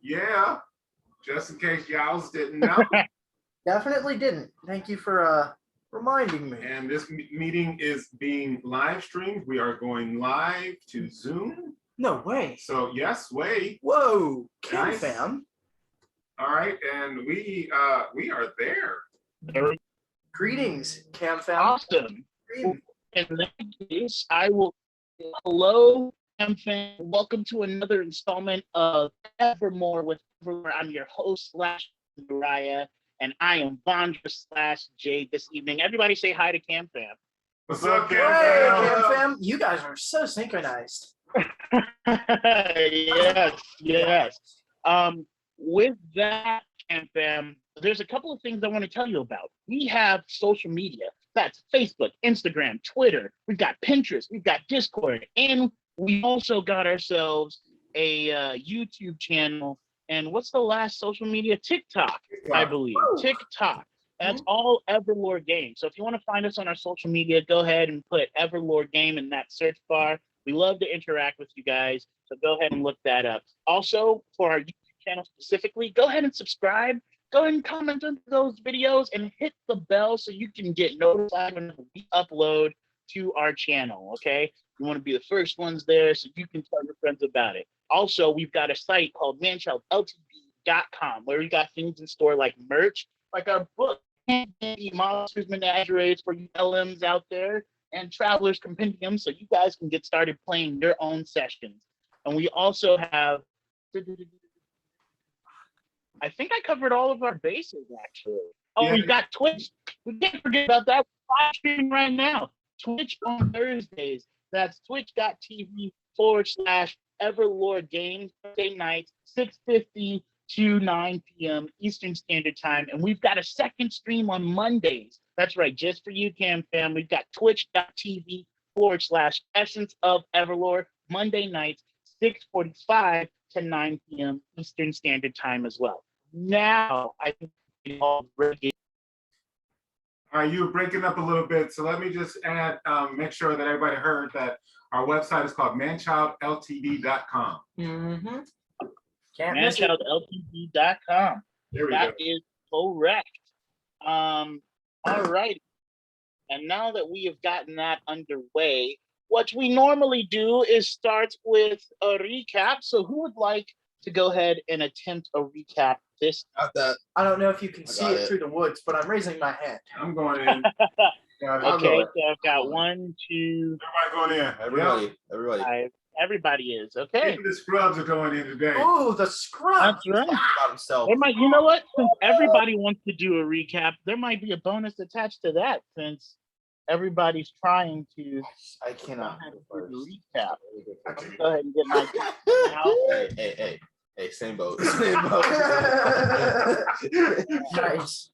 Yeah, just in case y'all didn't know. Definitely didn't. Thank you for reminding me. And this meeting is being live streamed. We are going live to Zoom. No way. So yes, way. Whoa, Kim Nice. fam. All right, and we are there. Greetings, Cam fam. Awesome. Greetings. In that case, I will. Hello, fan. Welcome to another installment of EverMore with EverLore. I'm your host / Uriah, and I am Vandra / Jade this evening. Everybody say hi to Cam Fam. What's up, Hey, Cam Cam fam? fam. You guys are so synchronized. yes. With that, Cam Fam, there's a couple of things I want to tell you about. We have social media. That's Facebook, Instagram, Twitter. We've got Pinterest. We've got Discord. And we also got ourselves a YouTube channel. And what's the last social media? TikTok, I believe. Woo. TikTok. That's all EverLoreGame. So if you want to find us on our social media, go ahead and put EverLoreGame in that search bar. We love to interact with you guys. So go ahead and look that up. Also, for our YouTube channel specifically, go ahead and subscribe. Go ahead and comment on those videos and hit the bell so you can get notified when we upload to our channel, okay? You want to be the first ones there so you can tell your friends about it. Also, we've got a site called manchildltd.com where we got things in store like merch, like our book, Monsters Menageries for you LMs out there, and Traveler's Compendium so you guys can get started playing your own sessions. And we also have... I think I covered all of our bases, actually. Oh, Yeah. We've got Twitch. We can't forget about that. We're live streaming right now. Twitch on Thursdays. That's twitch.tv/EverLoreGame, Thursday nights, 6:50 to 9 p.m. Eastern Standard Time. And we've got a second stream on Mondays. That's right, just for you, Cam Fam. We've got twitch.tv/Essence of EverLore, Monday nights, 6:45 to 9 p.m. Eastern Standard Time as well. Now, I think we all ready. All right, you were breaking up a little bit, so let me just add, make sure that everybody heard that our website is called manchildltd.com. Mm-hmm. Can't miss it. manchildltd.com. There we That go. is correct. All right. And now that we have gotten that underway, what we normally do is start with a recap. So who would like to go ahead and attempt a recap this? Got that. I don't know if you can see got it it. through the woods, but I'm raising my hand. I'm going in. Okay, so I've got 1, 2, Everybody going in. Everybody, everybody. 5. Everybody is okay. Even the scrubs are going in today. Ooh, the scrub. That's right. About himself. There might, you know what? Since everybody wants to do a recap, there might be a bonus attached to that since everybody's trying to I cannot. do the recap. Let me go ahead and get my out. Hey, same boat. Same boat. Nice.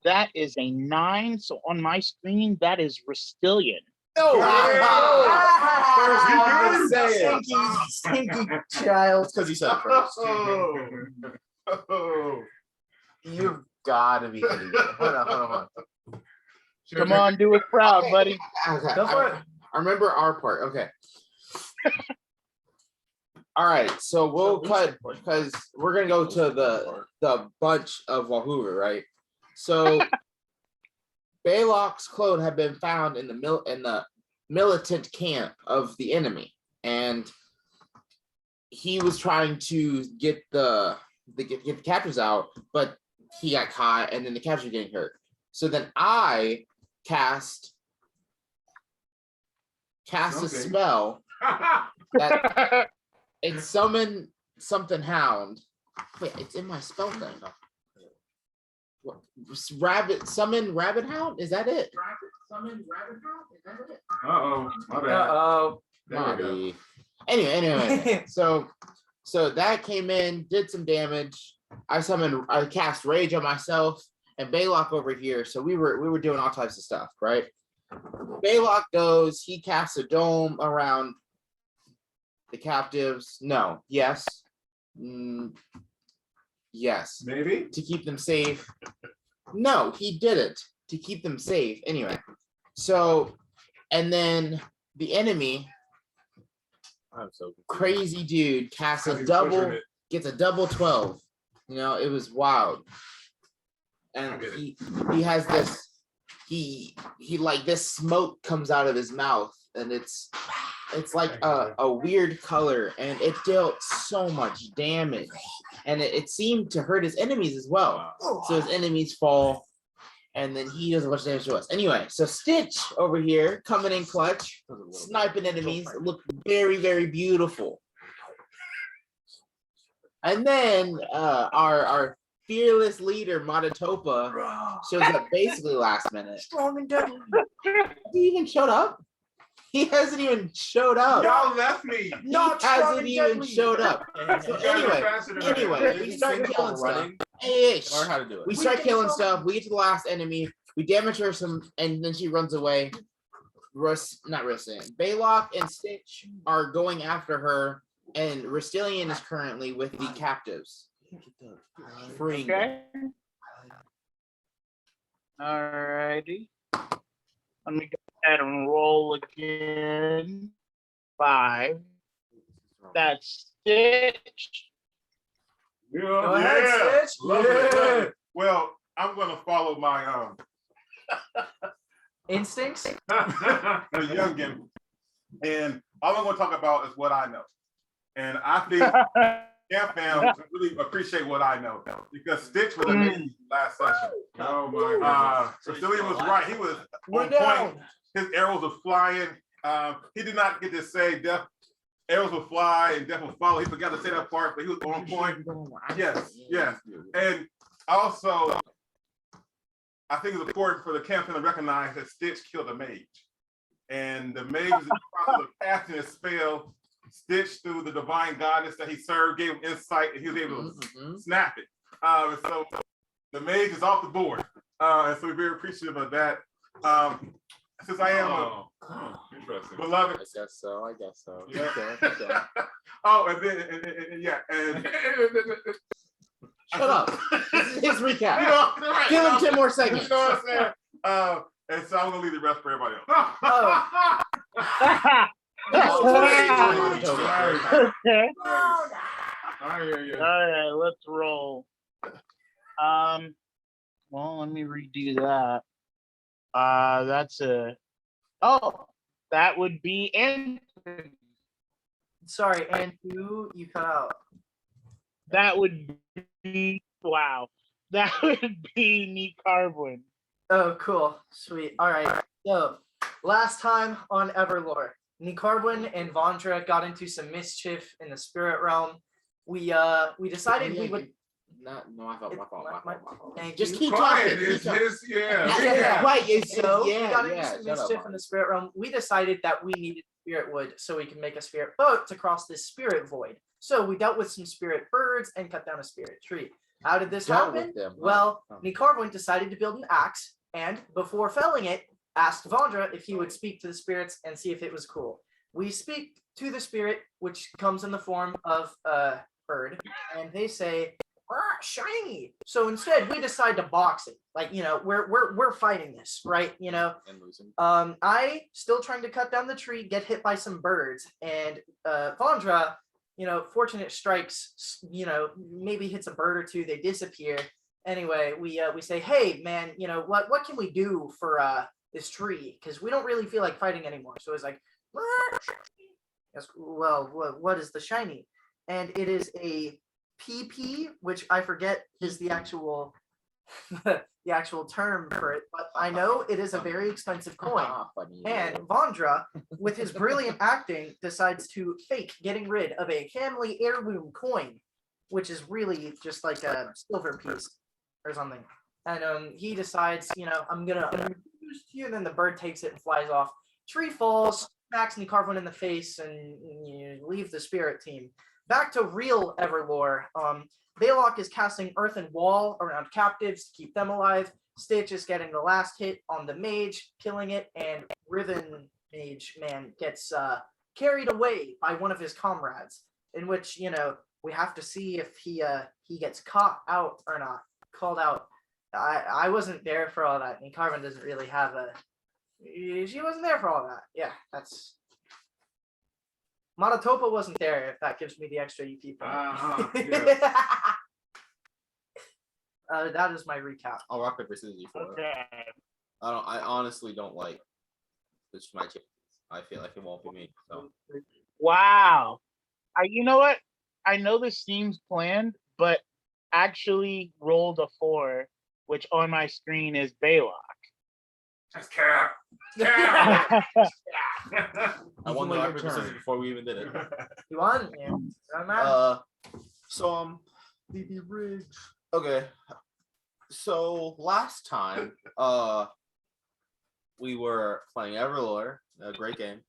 That is a 9. So on my screen, that is Rastilian. No. First You one didn't say it. Stinky child. Because he said it first. Oh. You've got to be kidding me. Hold on. Come on, do it proud, buddy. Okay. Go for it. I remember our part. Okay. All right. So we'll cut because we're gonna go to the bunch of Wahuru, right? So Belac's clone had been found in the militant camp of the enemy, and he was trying to get the captors out, but he got caught, and then the captors were getting hurt. So then I cast a spell that it summoned something hound. Wait, it's in my spell thing. What, summon rabbit hound? Is that it? Summon rabbit hound? Is that it? Uh-oh. My bad. Uh-oh. There we go. Mommy. Anyway. So that came in, did some damage. I cast rage on myself and Belac over here. So we were doing all types of stuff, right? Belac goes, he casts a dome around the captives. No. Yes. Yes. Maybe? To keep them safe. No, he did it to keep them safe. Anyway, so, and then the enemy, I'm so confused. crazy dude casts a He's double, butchering it. gets a double 12. You know, it was wild. And get he has this, he like this smoke comes out of his mouth, and it's like a weird color, and it dealt so much damage, and it seemed to hurt his enemies as well. So his enemies fall, and then he does a bunch of damage to us. Anyway, so Stitch over here coming in clutch, sniping enemies, look very, very beautiful. And then our fearless leader Matatopa shows up basically last minute. Strong and deadly. He even showed up. He hasn't even showed up. Y'all left me. Not He strong hasn't and even deadly. showed up. So anyway, we start killing stuff. Hey, Learn how to do it. we start killing stuff. We get to the last enemy. We damage her some, and then she runs away. Not Rastilian. Belac and Stitch are going after her, and Rastilian is currently with the captives. Freeing them. Okay. Alrighty. Let me go ahead and roll again. 5. That's Stitch. Go ahead, Stitch. Love it. Well, I'm gonna follow my Instincts? the youngin, and all I'm gonna talk about is what I know. And I think Camp fam really appreciate what I know because Stitch was amazing last session. Oh my Rastilian was right. He was We're on down. point. His arrows were flying. He did not get to say death. Arrows will fly and death will follow. He forgot to say that part, but he was on point. Yes, yes. And also, I think it's important for the captain to recognize that Stitch killed a mage. And the mage was in the process of casting a spell. Stitch, through the divine goddess that he served, gave him insight, and he was able to snap it. And so the mage is off the board. And so we're very appreciative of that. Since I am a Interesting. beloved. I guess so. Yeah. Okay. Oh, and then, yeah, and Shut up. This is his recap. You know, right, Give him you know, 10 more seconds. You know what I'm saying? And so I'm gonna leave the rest for everybody else. Okay. I hear you. All right, let's roll. Well, let me redo that. That's a. Oh, that would be Anthony. Sorry, and you cut out. That would be wow. That would be Ni'Karvynn. Oh, cool. Sweet. All right. So, last time on EverLore, Ni'Karvynn and Vandra got into some mischief in the spirit realm. We decided we would. My fault. Thank Just you. keep Quiet. talking. It's his, yeah. Yeah. Right. So we Yeah. got into Yeah. some Shut mischief up, in the spirit realm. We decided that we needed spirit wood so we can make a spirit boat to cross this spirit void. So we dealt with some spirit birds and cut down a spirit tree. How did this Dealt happen? with them, huh? Well, Oh. Ni'Karvynn decided to build an axe, and before felling it, asked Vandra if he would speak to the spirits and see if it was cool. We speak to the spirit, which comes in the form of a bird, and they say, "Ah, shiny." So instead, we decide to box it. Like, you know, we're fighting this, right? You know. And losing. I still trying to cut down the tree, get hit by some birds, and Vandra, you know, fortunate strikes, you know, maybe hits a bird or two, they disappear. Anyway, we say, hey man, you know, what can we do for this tree? Because we don't really feel like fighting anymore. So it's like, yes, well, what is the shiny? And it is a PP, which I forget is the actual the actual term for it, but I know it is a very expensive coin. And Vandra, with his brilliant acting, decides to fake getting rid of a family heirloom coin, which is really just like a silver piece or something. And he decides, you know, I'm gonna use you, and then the bird takes it and flies off. Tree falls, smacks Ni'Karvynn in the face, and you leave the spirit team. Back to real EverLore. Belac is casting Earthen Wall around captives to keep them alive. Stitch is getting the last hit on the mage, killing it, and Riven Mage Man gets carried away by one of his comrades, in which, you know, we have to see if he gets caught out or not, called out. I wasn't there for all that. Ni'Karvynn doesn't really have a. She wasn't there for all that. Yeah, that's. Matatopa wasn't there. If that gives me the extra UP point. Yes. That is my recap. I'll rock paper scissors for it. Okay. I honestly don't like this my chances. I feel like it won't be me. So Wow. You know what? I know this seems planned, but actually rolled a 4, which on my screen is Belac. That's cap. Cap. I won the Your rock paper turn. scissors before we even did it. You won? Yeah. Doesn't matter. So BB Riggs. Okay. So last time, we were playing EverLore, a great game.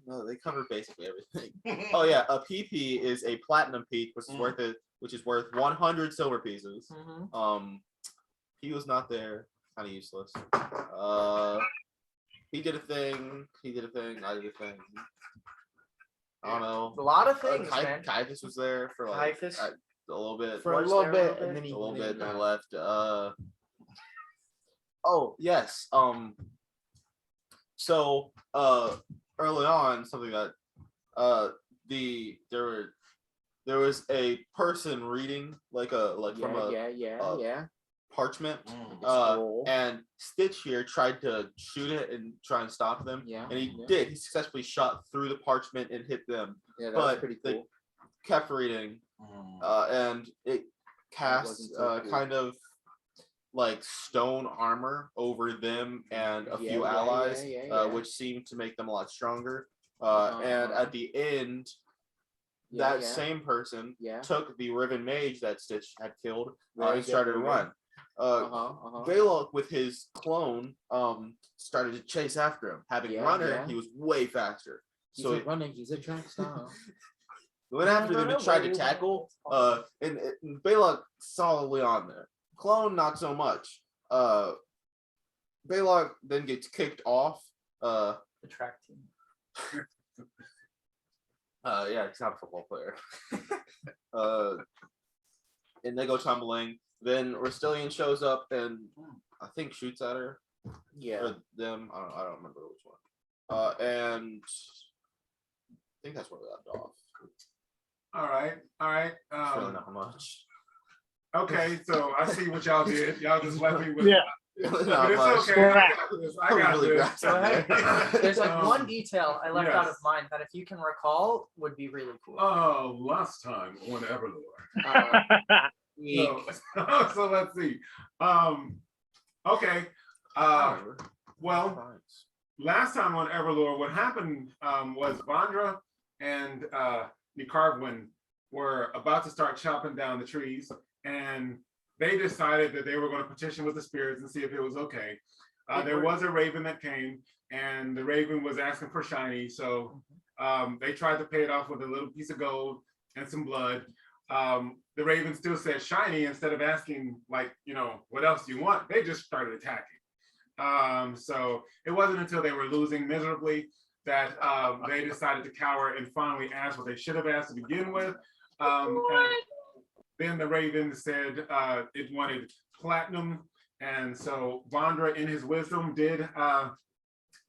No, they covered basically everything. Oh yeah, a PP is a platinum peak, which is worth 100 silver pieces. Mhm. He was not there, kind of useless. He did a thing. I did a thing. I don't know. A lot of things, man. Caiaphas was there for like Caiaphas? a little bit. For a Was little there a bit, little and then bit? he A little bit, then and he I left. Oh yes. So early on, something that there was a person reading from a yeah. parchment, Scroll. and Stitch here tried to shoot it and try and stop them. Yeah, And he yeah. did. He successfully shot through the parchment and hit them. Yeah, that was But pretty they cool. kept reading, and it cast wasn't so cool. kind of like stone armor over them and a few Yeah, allies, yeah. which seemed to make them a lot stronger. Uh-huh, And uh-huh. at the end, Yeah, that yeah. same person Yeah. took the Riven Mage that Stitch had killed Very and started to good, run. Belac with his clone started to chase after him. Having Yeah, runner, yeah. he was way faster. He's So a running. He's a track star. he went after them and tried to tackle. And Belac solidly on there. Clone not so much. Belac then gets kicked off. The track team. Yeah, he's not a football player. And they go tumbling. Then Rastilian shows up and I think shoots at her. Yeah. Or them. I don't remember which one. And I think that's where we left off. All right. It's really not much. Okay, so I see what y'all did. Y'all just left me with. Yeah. But Not it's much. okay. I got this. I got Really this. grasped Go ahead. there. There's like one detail I left out yes. of mine that if you can recall would be really cool. Oh, last time on EverLore. So let's see. Okay. Well, last time on EverLore, what happened was Vandra and Ni'Karvynn were about to start chopping down the trees, and they decided that they were going to petition with the spirits and see if it was okay. There was a raven that came, and the raven was asking for shiny, so they tried to pay it off with a little piece of gold and some blood. The raven still said shiny instead of asking, like, what else do you want? They just started attacking. So it wasn't until they were losing miserably that they decided to cower and finally ask what they should have asked to begin with. And then the raven said it wanted platinum. And so Vandra, in his wisdom, did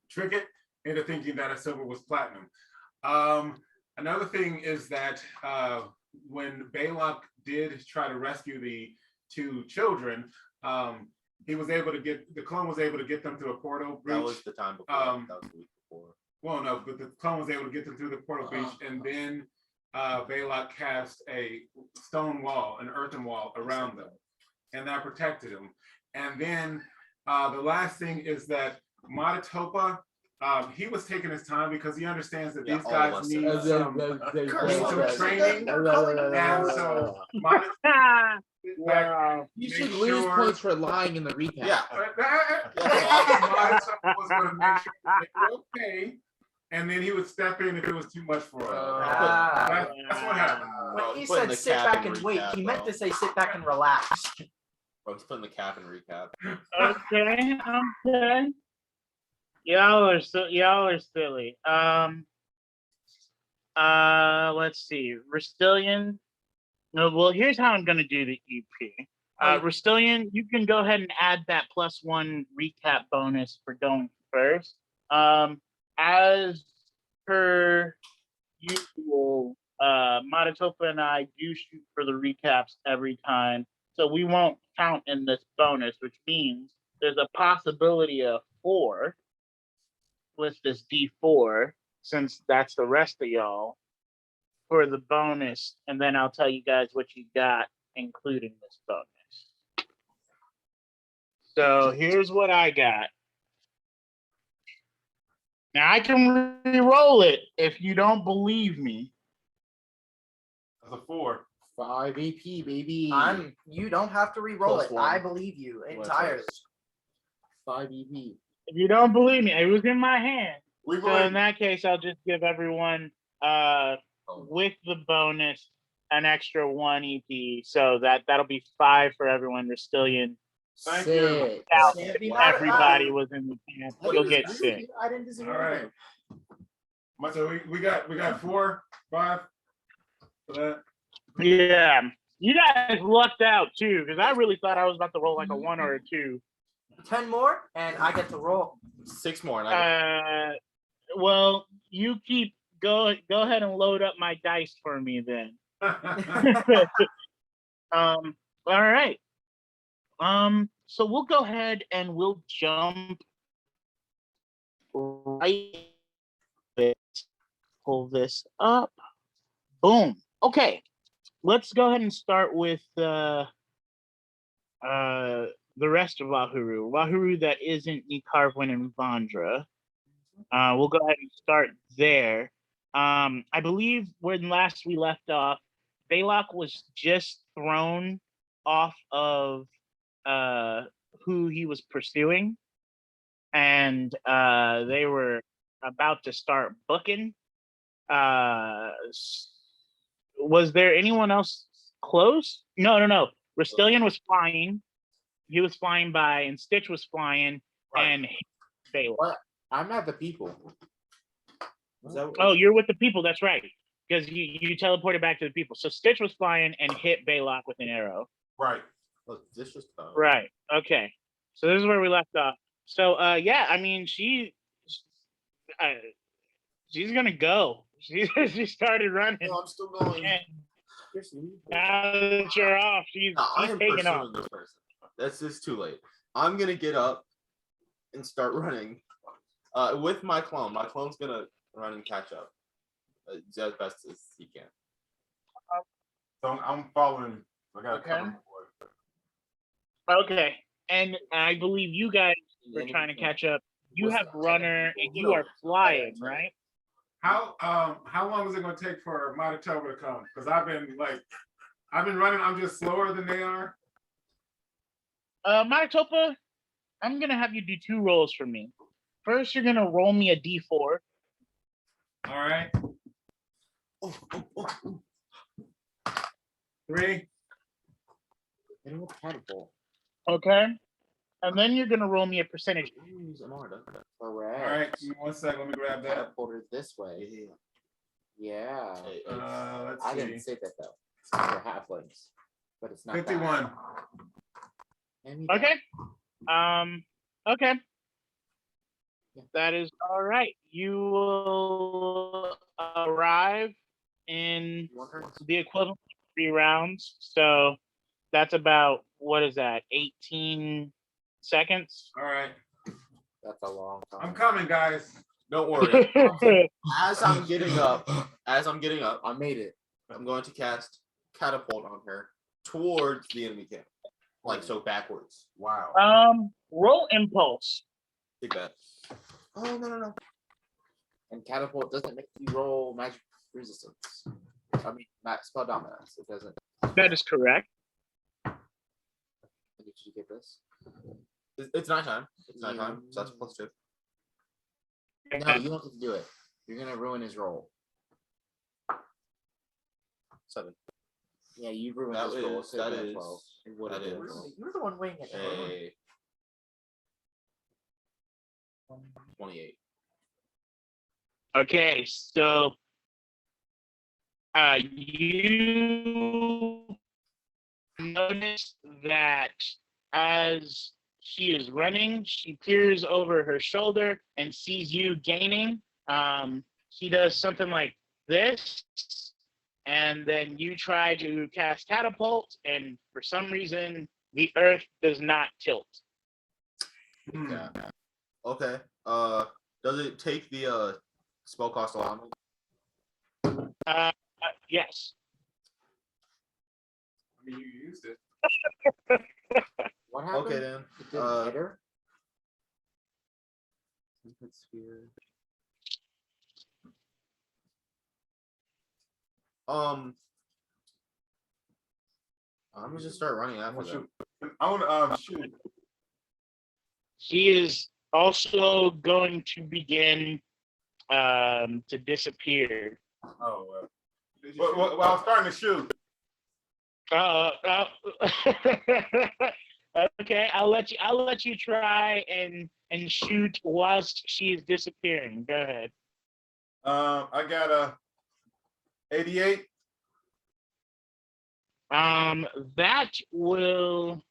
trick it into thinking that a silver was platinum. Another thing is that when Belac did try to rescue the two children, he was able to the clone was able to get them through a portal breach. That was the time before. That was the week before. Well, no, but the clone was able to get them through the portal breach, and then Belac cast a stone wall, an earthen wall around them, and that protected them. And then the last thing is that Matatopa, he was taking his time because he understands that these guys need some training. And so Matatopa You should lose points for lying in the recap. Yeah. Matatopa was going to make sure that they were okay, and then he would step in if it was too much for him. That's what happened. When he said sit back and wait, he meant to say sit back and relax. I was putting the cap and recap. Okay. Y'all are silly. Let's see. Rastilian. No, well, here's how I'm gonna do the EP. Rastilian, you can go ahead and add that +1 recap bonus for going first. as per usual, Matatopa and I do shoot for the recaps every time, so we won't count in this bonus, which means there's a possibility of 4 with this D4, since that's the rest of y'all, for the bonus, and then I'll tell you guys what you got, including this bonus. So here's what I got. Now I can re-roll it if you don't believe me. That's a 4. 5 AP, baby. You don't have to re-roll Plus it. 1. I believe you entirely. 5 EP. If you don't believe me, it was in my hand. We So believe. in that case, I'll just give everyone with the bonus an extra 1 EP. So that'll be 5 for everyone. Rastilian. Thank you. Sick. Can't be mad at Everybody that. was in the camp. I You'll didn't get disagree. 6. I didn't disagree. All right. So we got 4, 5 for that. Yeah. You guys lucked out too, because I really thought I was about to roll like a 1 or a 2. 10 more, and I get to roll. 6 more. And I Well, you go ahead and load up my dice for me then. All right. So we'll go ahead and we'll jump right. Pull this up. Boom. Okay. Let's go ahead and start with the rest of Wahuru. Wahuru that isn't Ni'Karvynn and Vandra. We'll go ahead and start there. I believe when last we left off, Belac was just thrown off of who he was pursuing, and they were about to start booking. Was there anyone else close? No. Rastilian was flying. He was flying by, and Stitch was flying, Right. and Belac. What? I'm not the people. Is that what- Oh, you're with the people. That's right. Because you teleported back to the people. So Stitch was flying and hit Belac with an arrow. Right. Look, this was Right. Okay. So this is where we left off. So yeah, I mean she's gonna go. She started running. No, I'm still going. And now that you're off, she's I am taking off. pursuing this person. That's just too late. I'm gonna get up and start running with my clone. My clone's gonna run and catch up as best as he can. So I'm following. I got Okay. cover. Okay. And I believe you guys were trying to catch up. You have runner and you are flying, right? How long is it going to take for Matatopa to come? Because I've been running. I'm just slower than they are. Matatopa, I'm gonna have you do 2 rolls for me. First, you're gonna roll me a D4. All right. 3. And what catapult? Okay. And then you're gonna roll me a percentage. Use an order. Correct. All right. Give me 1 second. Let me grab that. Catapult it this way. Yeah. Hey, Let's I see. didn't say that though. It's for halflings, but it's not. that. 51. Hand me Okay. Okay. Yeah. That is all right. You will arrive in You want her? the equivalent of 3 rounds. So that's about, what is that, 18 seconds? All right. That's a long time. I'm coming, guys. Don't worry. As I'm getting up, I made it. I'm going to cast catapult on her towards the enemy camp, like so backwards. Wow. Roll impulse. Take that. Oh no. And catapult doesn't make you roll magic resistance. I mean, not spell dominance. It doesn't. That is correct. Did you get this? It's nighttime. It's nighttime. So that's +2. No, you don't get to do it. You're gonna ruin his roll. 7. Yeah, you ruined That his roll. is- It could've that been a is- 12. It would've that been a is- 12. You're the one winging it. A 28. Okay, so you notice that as she is running, she peers over her shoulder and sees you gaining, He does something like this, and then you try to cast catapult, and for some reason the earth does not tilt. Yeah. Okay. Does it take the spell cost alignment? Yes. I mean, you used it. What happened? Okay then. It didn't hit her? Sphere. I'm gonna just start running I'm after gonna them. shoot. I want to shoot. He is also going to begin to disappear. Oh well. Well, I was starting to shoot. Okay, I'll let you try and shoot whilst she is disappearing. Go ahead. I got a 88. That will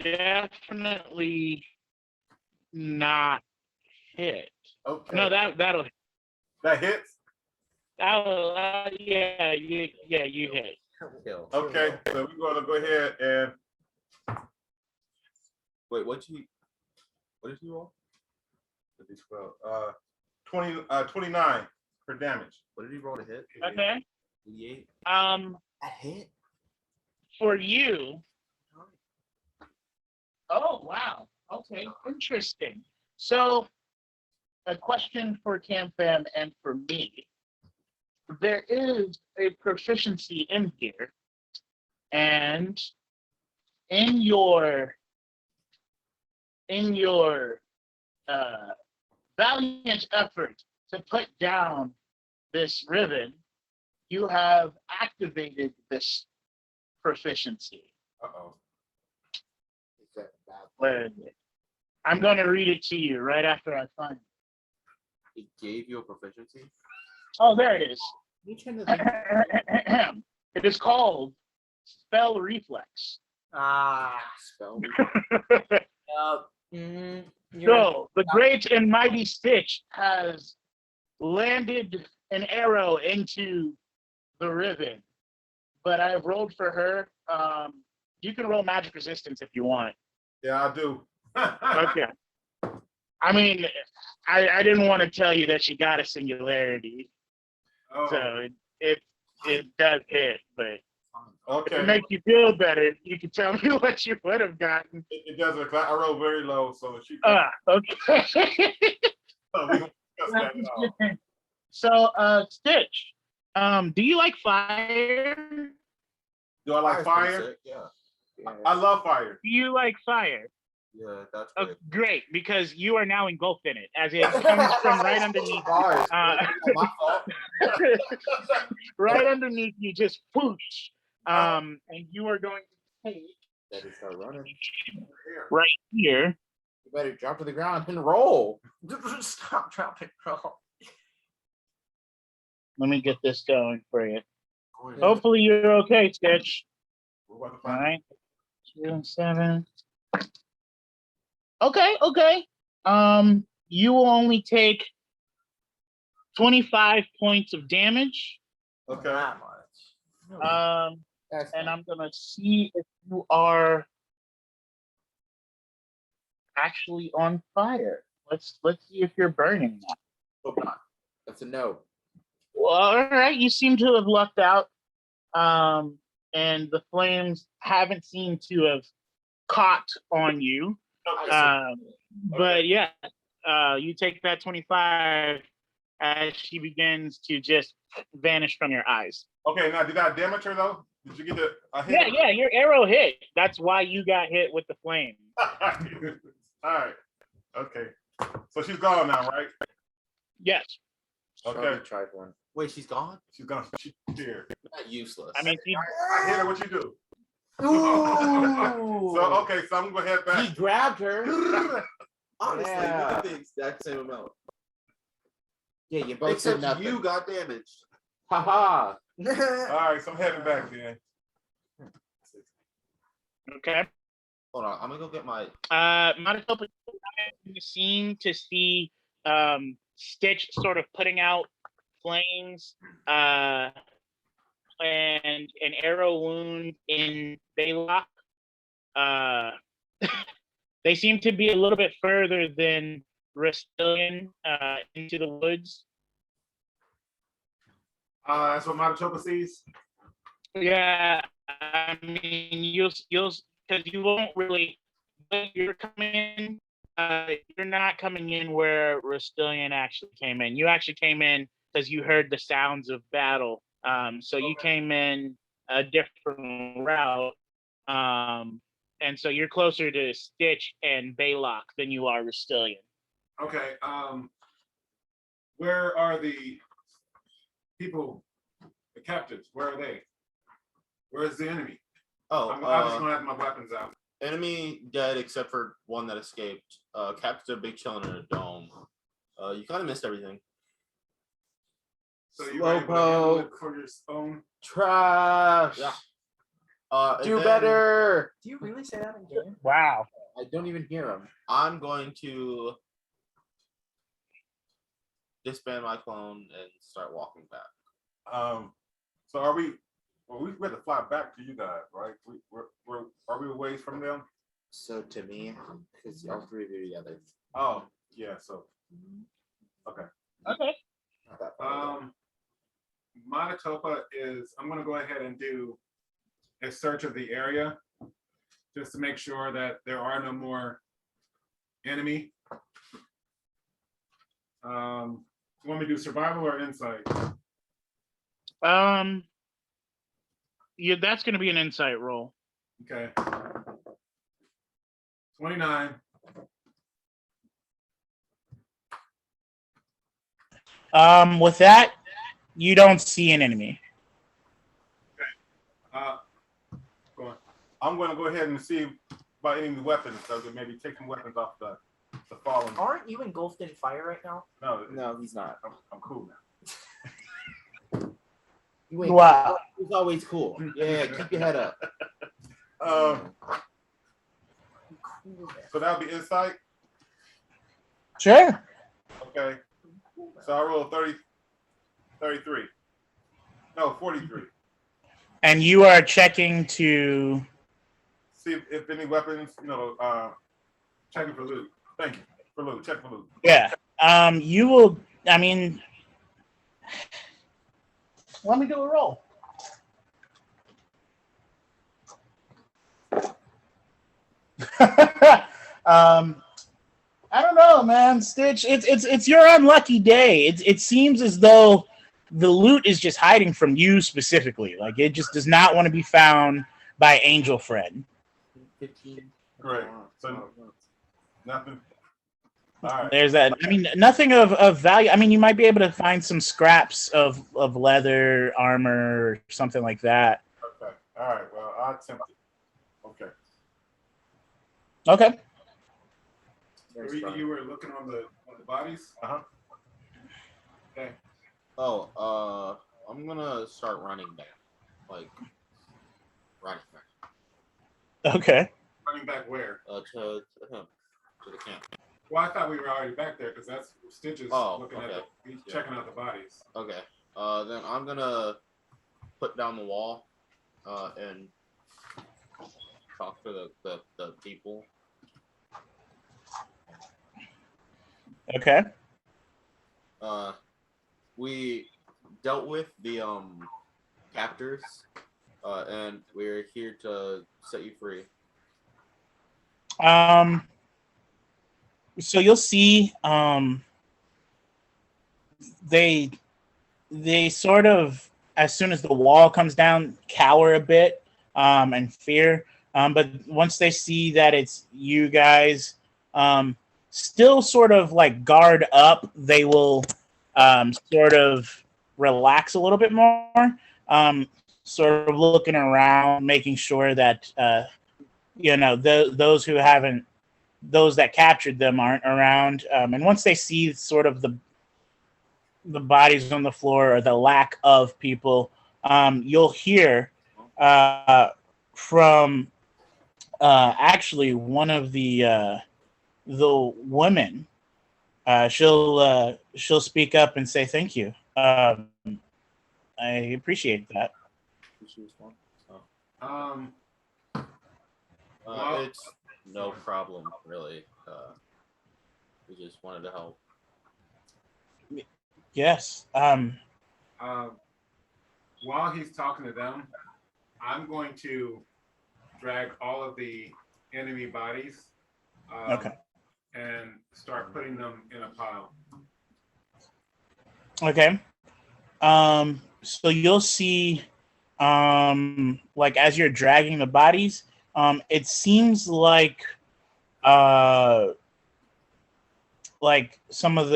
definitely not hit. Okay. No, that'll hits. yeah, you hit. Kill. Okay, so we're gonna go ahead and Wait, what did you roll? 29 for damage. What did he roll to hit? Okay. 88. That hit? For you. Oh wow. Okay, interesting. So, a question for Cam Fam and for me. There is a proficiency in here, and in your valiant effort to put down this ribbon, you have activated this proficiency. Uh-oh. Is that bad? Where is it? I'm going to read it to you right after I find it. It gave you a proficiency? Oh, there it is. You turn the thing It is called Spell Reflex. spell. You're- So, the great and mighty Stitch has landed an arrow into the ribbon, but I've rolled for her. You can roll magic resistance if you want. Yeah, I do. Okay. I mean, I didn't want to tell you that she got a singularity, Oh, so it does hit, but if okay. it makes you feel better, you can tell me what you would have gotten. It doesn't. I rolled very low, so she. Okay. So we don't discuss that at all. So, Stitch, do you like fire? Do I like Fire's pretty fire? sick, yeah. I love fire. Do you like fire? Yeah, that's Oh, great. great, because you are now engulfed in it, as it comes from right underneath. Bars. My fault. Right underneath you, just whoosh. And you are going to take Better start running. right here. You better drop to the ground and roll. Stop, drop it, roll. Let me get this going for you. Hopefully you're okay, Stitch. We're about to All find right. 2 and 7. Okay. You will only take 25 points of damage. Okay. Not much. That's And fine. I'm gonna see if you are actually on fire. Let's see if you're burning now. Hope not. That's a no. Well, all right, you seem to have lucked out. And the flames haven't seemed to have caught on you. Okay. But yeah, you take that 25 as she begins to just vanish from your eyes. Okay. Now, did I damage her though? Did you get a hit? Yeah, your arrow hit. That's why you got hit with the flame. All right. Okay. So she's gone now, right? Yes. Okay. Shelby tried one. Wait, she's gone? She's gone. She's here. Not useless. I mean, she, I hit her. What you do? Ooh. So okay. So I'm gonna head He back. grabbed her. Honestly, Yeah. we did the exact same amount. Yeah, you both did Except nothing. you got damaged. Haha. All right. So I'm heading back then. okay. Hold on, I'm gonna go get my. Matatopa in the scene to see Stitch sort of putting out flames and an arrow wound in Belac. They seem to be a little bit further than Rastilian into the woods. That's what Matatopa sees. Yeah, I mean, you'll because you won't really. When you're coming in, you're not coming in where Rastilian actually came in. You actually came in because you heard the sounds of battle. So you came in a different route. And so you're closer to Stitch and Belac than you are Rastilian. Okay. Where are the people, the captives? Where are they? Where is the enemy? Oh, I'm just gonna have my weapons out. enemy dead except for one that escaped. Captains are big chilling in a dome. You kind of missed everything. So you were able to handle it for your own. Trash. Yeah. Do better. Do you really say that in game? Wow. I don't even hear him. I'm going to disband my clone and start walking back. So are we? Well, we had to fly back to you guys, right? Are we a ways from them? So to me, because all three of you together. Oh, yeah. So, okay. Okay. Not that far away. Matatopa is. I'm going to go ahead and do a search of the area, just to make sure that there are no more enemy. You want me to do survival or insight? Yeah, that's going to be an insight roll. Okay. 29. With that, you don't see an enemy. Go on. I'm going to go ahead and see about any weapons. So maybe take some weapons off the fallen. Aren't you engulfed in fire right now? No, He's not. I'm cool now. You ain't Wow. He's always cool. Yeah, keep your head up. So that'll be insight. Sure. Okay. So I rolled 33. No, 43. And you are checking to. See if any weapons, checking for loot. Thank you. For loot. Check for loot. Yeah. You will. I mean, let me do a roll. I don't know, man. Stitch, it's your unlucky day. It seems as though the loot is just hiding from you specifically. Like it just does not want to be found by Angel Fred. 15. Great. So nothing. All right. There's that. I mean, nothing of value. I mean, you might be able to find some scraps of leather, armor, or something like that. Okay. All right. Well, I'll attempt it. Okay. Okay. You were looking on the bodies? Uh-huh. Okay. Oh, I'm gonna start running back. Like running back. Okay. Running back where? To him. To the camp. Well, I thought we were already back there because that's Stitches looking okay. he's checking out the bodies. Okay. Then I'm gonna put down the wall and talk to the people. Okay. We dealt with the captors, and we're here to set you free. So you'll see they sort of, as soon as the wall comes down, cower a bit and fear. But once they see that it's you guys, still sort of like guard up, they will sort of relax a little bit more, sort of looking around, making sure that those who haven't, those that captured them aren't around. And once they see sort of the bodies on the floor or the lack of people, you'll hear from actually, one of the women, she'll speak up and say thank you. I appreciate that. Um, Well- It's no problem, really. We just wanted to help. Yes. while he's talking to them, I'm going to drag all of the enemy bodies Okay. and start putting them in a pile. Okay. So you'll see, like as you're dragging the bodies, it seems like some of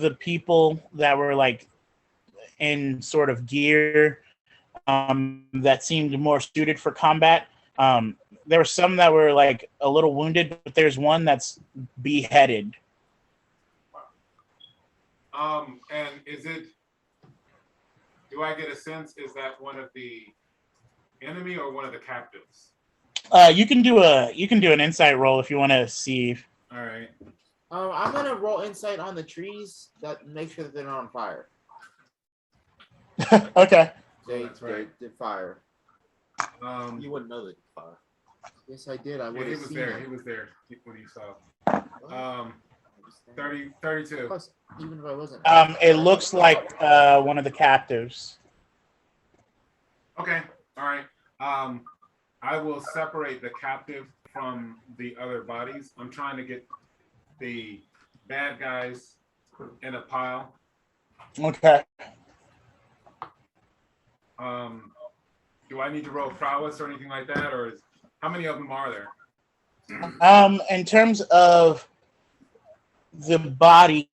the people that were like in sort of gear that seemed more suited for combat. There were some that were like a little wounded, but there's one that's beheaded. And do I get a sense, is that one of the enemy or one of the captives? You can do an insight roll if you want to see. All right. I'm gonna roll insight on the trees that make sure that they're not on fire. Okay. That's right. They fire. You wouldn't know that fire. Yes, I did. I Yeah, would he have was seen there. it. He was there when you saw. What? 32. Plus, even if I wasn't. It looks like one of the captives. Okay. All right. I will separate the captive from the other bodies. I'm trying to get the bad guys in a pile. Okay. Do I need to roll prowess or anything like that, or how many of them are there? In terms of the bodies,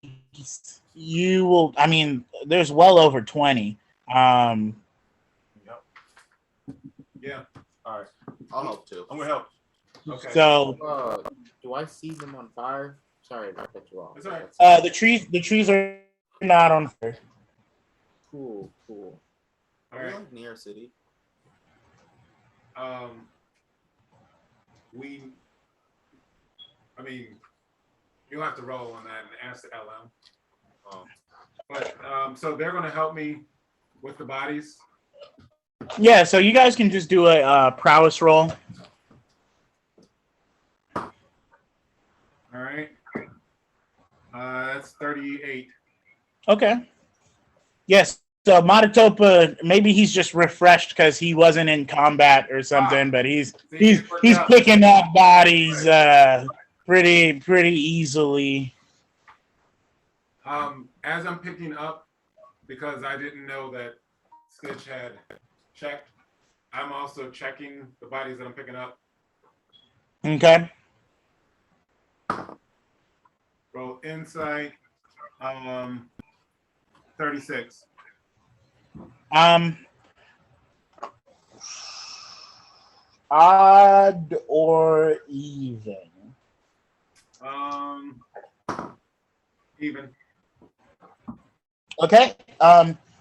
you will. I mean, there's well over 20. Yeah. All right, I'll help too. I'm gonna help. Okay. So Do I see them on fire? Sorry if I cut you off. That's all right. the trees are not on fire. Cool. All Are we right. like near a city? I mean, you'll have to roll on that and ask the LM. Oh. But so they're gonna help me with the bodies. Yeah. So you guys can just do a prowess roll. All right. That's 38. Okay. Yes. So Matatopa, maybe he's just refreshed because he wasn't in combat or something, but he's picking up bodies pretty easily. As I'm picking up, because I didn't know that Stitch had checked, I'm also checking the bodies that I'm picking up. Okay. Roll insight. 36. Odd or even? Even. Okay.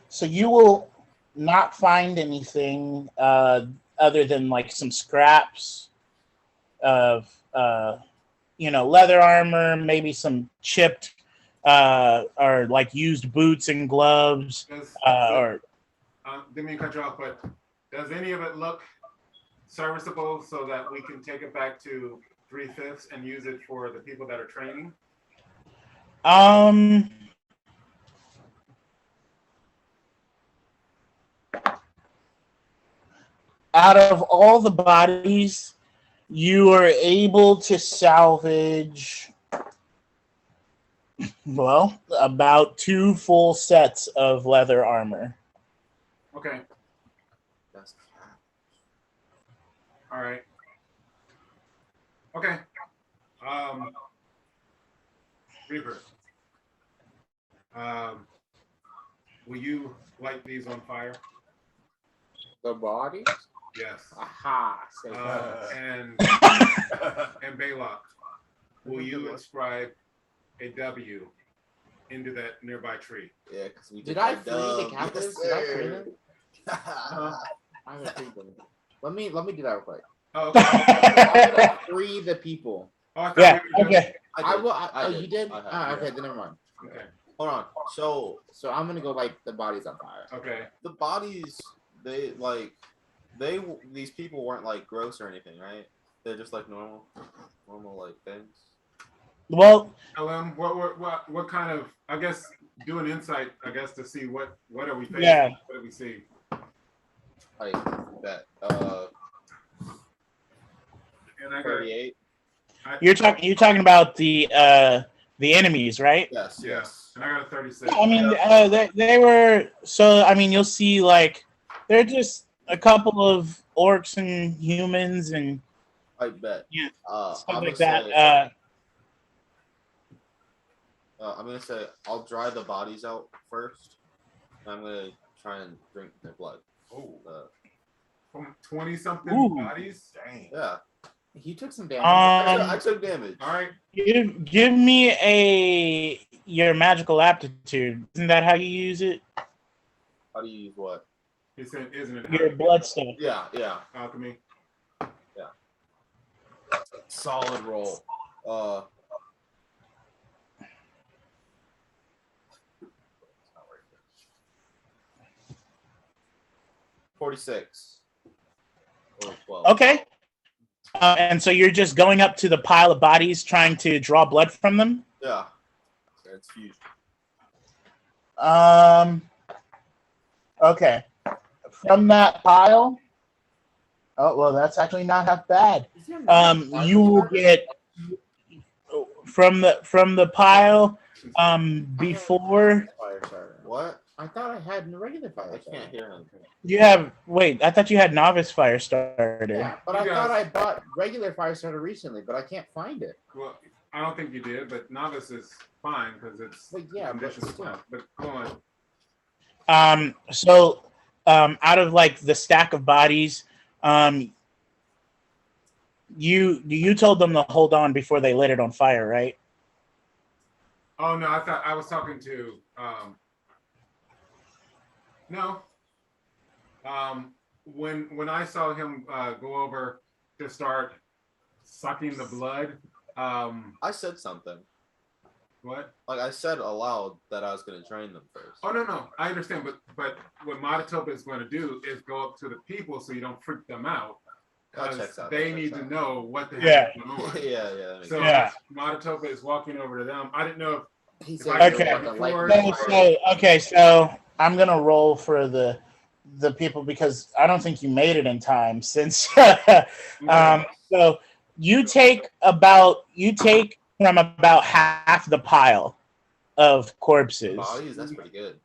So you will not find anything other than like some scraps of leather armor, maybe some chipped or like used boots and gloves. Didn't mean to cut you off, but does any of it look serviceable so that we can take it back to 3/5 and use it for the people that are training? Out of all the bodies, you are able to salvage, well, about 2 full sets of leather armor. Okay. That's All right. Okay. Reaper. Will you light these on fire? The body? Yes. Aha. Say that. And Belac, will you inscribe a W into that nearby tree? yeah, because we Did I free the dub. captives? Yes, Did I free sir. them? I haven't freed them. Let me do that real quick. Oh, okay. I'm gonna free the people. Oh, I thought Yeah. we were done. Okay. I will. I You did? I have, Ah, yeah. okay, then never mind. Okay. Hold on. So So I'm gonna go light the bodies on fire. Okay. the bodies, these people weren't like gross or anything, right? They're just like normal like things. Well, LM, what kind of, I guess, do an insight, I guess, to see what are we facing? Yeah. What do we see? Like that. And I got 38. you're talking about the enemies, right? Yes. yes. And I got a 36. I mean, they were so. I mean, you'll see like they're just a couple of orcs and humans and I bet. Yeah, I'm stuff gonna like say, that. I'm gonna say I'll dry the bodies out first. And I'm gonna try and drink their blood. Oh, Uh, from 20-something Ooh. bodies? Dang. yeah. He took some damage. I took damage. All right. Give me your magical aptitude. Isn't that how you use it? How do you use what? He said, isn't it? Your blood stuff. Yeah. Alchemy. Solid roll. 46. Or 12. Okay. And so you're just going up to the pile of bodies, trying to draw blood from them. Yeah. It's huge. Okay. From that pile. Oh well, that's actually not half bad. You will get from the pile. Before Fire starter. What? I thought I had a regular fire I starter. can't hear him. you have wait, I thought you had novice fire starter. Yeah, but You I guys- thought I bought regular fire starter recently, but I can't find it. Well, I don't think you did, but novice is fine because it's But yeah, but conditions still. fine. But go on. So out of like the stack of bodies, you told them to hold on before they lit it on fire, right? Oh no, I thought I was talking to no. When I saw him go over to start sucking the blood, I said something. what? Like I said aloud that I was gonna drain them first. Oh no, I understand, but what Matatopa is going to do is go up to the people so you don't freak them out. That Because checks out, they that need checks to out. know what the Yeah. heck is going on. yeah. That makes So sense. Yeah. Matatopa is walking over to them. I didn't know He If said I he could wanted to light afford- the fire. So I'm gonna roll for the people because I don't think you made it in time since so you take from about half the pile of corpses. Bodies, that's pretty good.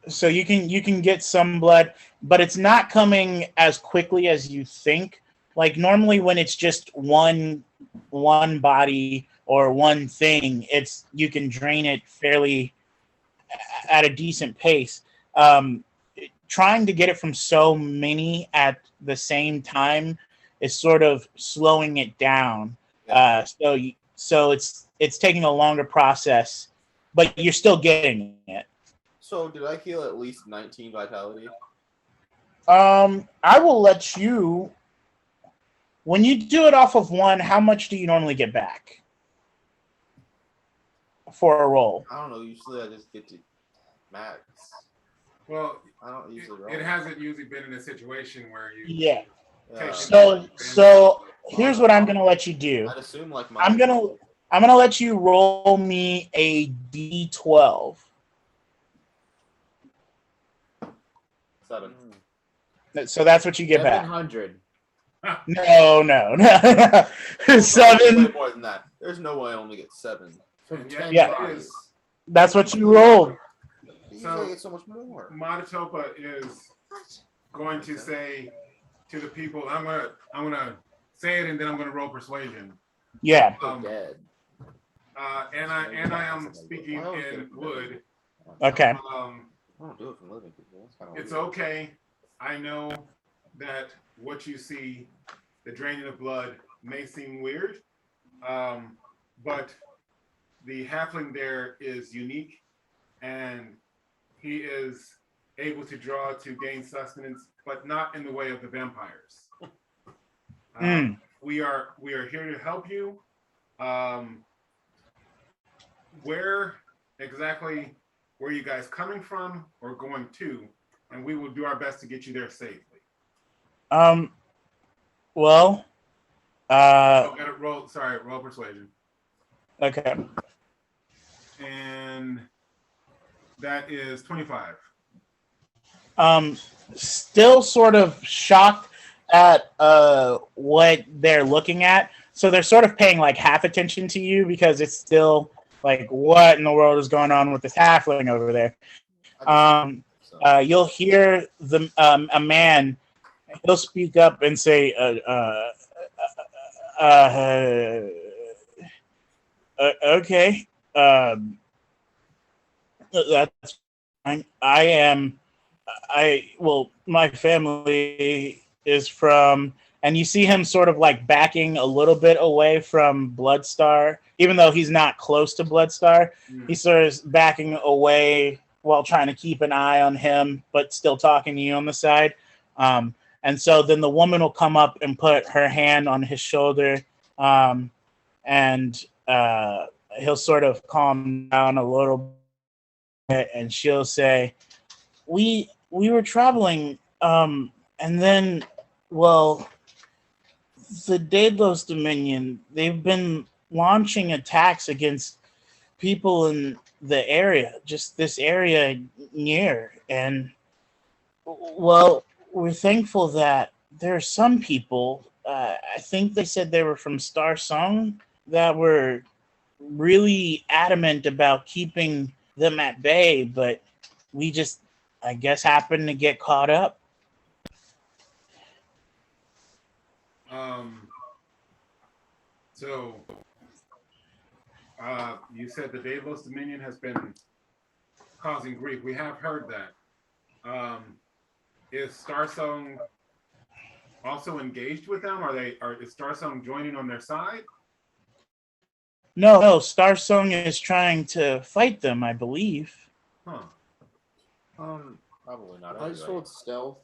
So you can get some blood, but it's not coming as quickly as you think. Like normally when it's just one body or one thing, you can drain it fairly at a decent pace. Trying to get it from so many at the same time is sort of slowing it down. So it's taking a longer process, but you're still getting it. So did I heal at least 19 vitality? I will let you. When you do it off of one, how much do you normally get back for a roll? I don't know. Usually I just get to max. well, I don't usually roll. it hasn't usually been in a situation where you Yeah. Yeah. So here's what I'm gonna let you do. I'd assume like my. I'm gonna let you roll me a D12. 7. So that's what you get back. 700. No. Way 7. more than that. There's no way I only get 7. From Yeah, 10 Yeah. it bodies. is. That's what you rolled. Usually I get so much more. Matatopa is going to say to the people, I'm gonna say it and then I'm gonna roll persuasion. Yeah. Dead. And I am speaking in wood. Okay. I don't do it for living people. That's kinda It's weird. okay. I know that what you see, the draining of blood, may seem weird, but the halfling there is unique, and he is able to draw to gain sustenance, but not in the way of the vampires. We are here to help you. Where exactly were you guys coming from or going to? And we will do our best to get you there safely. Well, Roll persuasion. okay. And that is 25. Still sort of shocked at what they're looking at. So they're sort of paying like half attention to you because it's still like, what in the world is going on with this halfling over there? You'll hear a man. He'll speak up and say, "Okay, that's fine. My family is from," and you see him sort of like backing a little bit away from Bloodstar, even though he's not close to Bloodstar. He's sort of backing away while trying to keep an eye on him, but still talking to you on the side. And so then the woman will come up and put her hand on his shoulder, and he'll sort of calm down a little bit, and she'll say, we were traveling, and then, well, the Deydlos Dominion, they've been launching attacks against people in the area, just this area near, and, well, we're thankful that there are some people, I think they said they were from Star Song, that were really adamant about keeping them at bay, but we just, I guess, happened to get caught up. So you said the Deydlos Dominion has been causing grief. We have heard that. Is Starsong also engaged with them? Is Starsong joining on their side? No, Starsong is trying to fight them, I believe. Huh. Probably not. I just rolled stealth.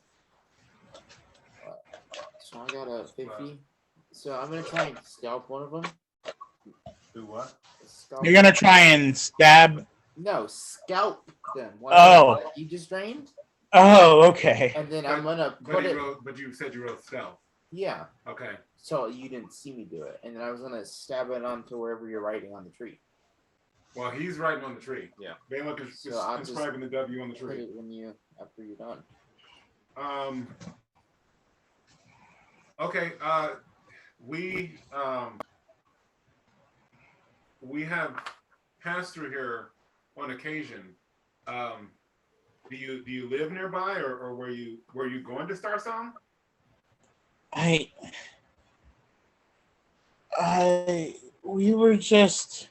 So I got a 50. So I'm gonna try and scalp one of them. Do what? You're gonna try and stab? No, scalp them. Oh. You just drained? Oh, okay. And then I'm gonna put it. But you said you rolled stealth. Yeah. Okay. So you didn't see me do it, and then I was gonna stab it onto wherever you're writing on the tree. Well, he's writing on the tree. Yeah. Belac is So I'll just inscribing the W on the Put tree. it after you're done. Okay. We have passed through here on occasion. Do you live nearby, or were you going to Starsong? We were just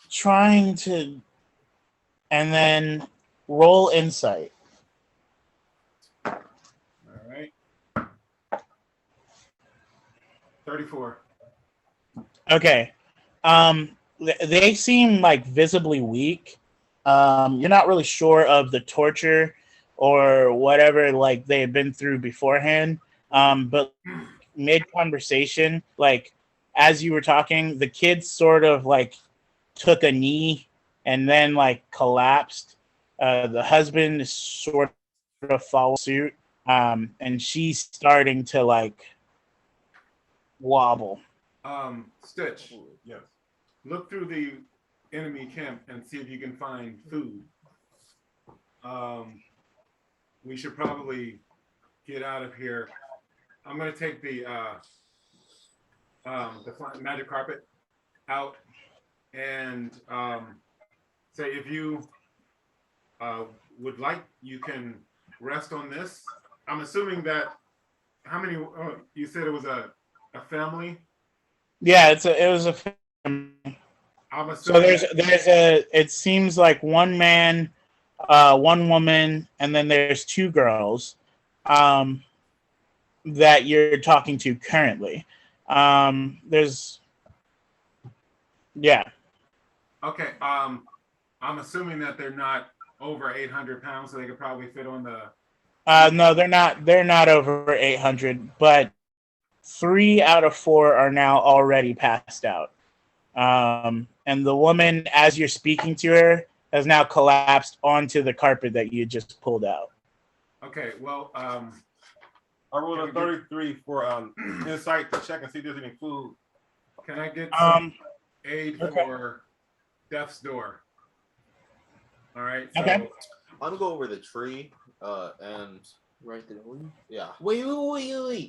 trying to, and then roll insight. All right. 34. Okay. They seem like visibly weak. You're not really sure of the torture or whatever like they had been through beforehand. But mid-conversation, like as you were talking, the kids sort of like took a knee and then like collapsed. The husband is sort of follow suit, and she's starting to like wobble. Stitch, Yes. look through the enemy camp and see if you can find food. We should probably get out of here. I'm going to take the magic carpet out and say if you would like, you can rest on this. I'm assuming that how many? You said it was a family. Yeah, it was a. I'm So assuming it seems like one man, one woman, and then there's two girls that you're talking to currently. Yeah. Okay. I'm assuming that they're not over 800 pounds, so they could probably fit on the. No, they're not. They're not over 800, but 3 out of 4 are now already passed out. And the woman, as you're speaking to her, has now collapsed onto the carpet that you just pulled out. Okay, well, I rolled a 33 for insight to check and see if there's any food. Can I get some aid okay. for Death's Door? All right. So, Okay. I'm gonna go over the tree and Right there. yeah. Wait. Hold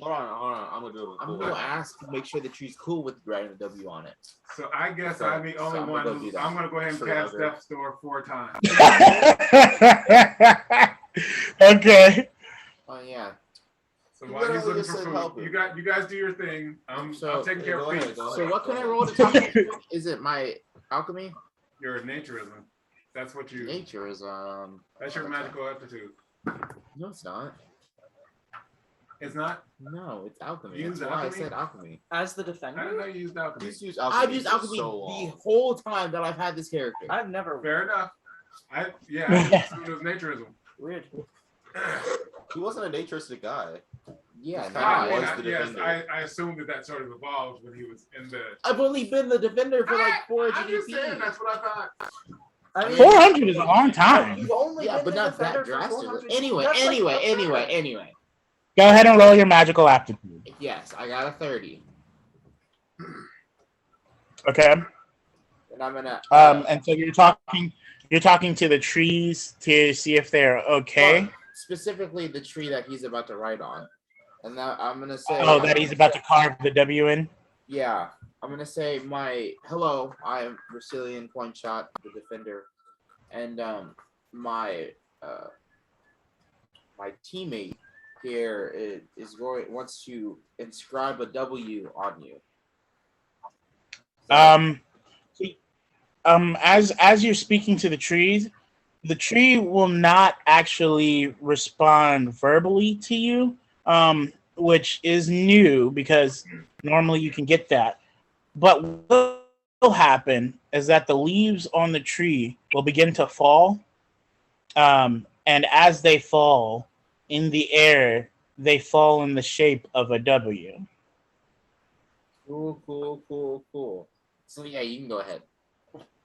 on. I'm gonna do it. I'm gonna ask to make sure the tree's cool with writing a W on it. So I guess So- I'm the only so I'm one. gonna go do that. I'm gonna go ahead and Tree cast hugger. Death's Door 4 times. Okay. Oh yeah. So You while he's literally looking just for said food, help him. you guys do your thing. I'm taking care go of ahead, feet. go ahead. So what can I roll to talk? Is it my alchemy? Your naturism. That's what you. Nature is That's your magical aptitude. No, it's not. It's not. No, it's alchemy. You That's use why I alchemy? said alchemy. As the I didn't know defender, you used alchemy. He's used alchemy. I've used for alchemy so the long. whole time that I've had this character. I've never. Fair enough. I just assumed it was naturism. Weird. He wasn't a naturistic guy. Yeah, It's no, kinda I, was I, the yes, defender. I assumed that sort of evolved when he was in the. I've only been the defender for like 4 I'm just saying, GP. that's what I thought. I mean, 400 is a long time. you've only Yeah, been but the not that defender for drastically. 400 Anyway, That's like a third. anyway. Go ahead and roll your magical aptitude. Yes, I got a 30. Okay. And I'm gonna And so you're talking to the trees to see if they're okay. well, specifically the tree that he's about to write on. And now I'm gonna say Oh, that he's about to carve the W in. Yeah. I'm gonna say hello, I am Rastilian Coinshot, the defender. And my teammate here wants to inscribe a W on you. As you're speaking to the tree will not actually respond verbally to you, which is new because normally you can get that. But what will happen is that the leaves on the tree will begin to fall, and as they fall in the air, they fall in the shape of a W. Cool. So yeah, you can go ahead.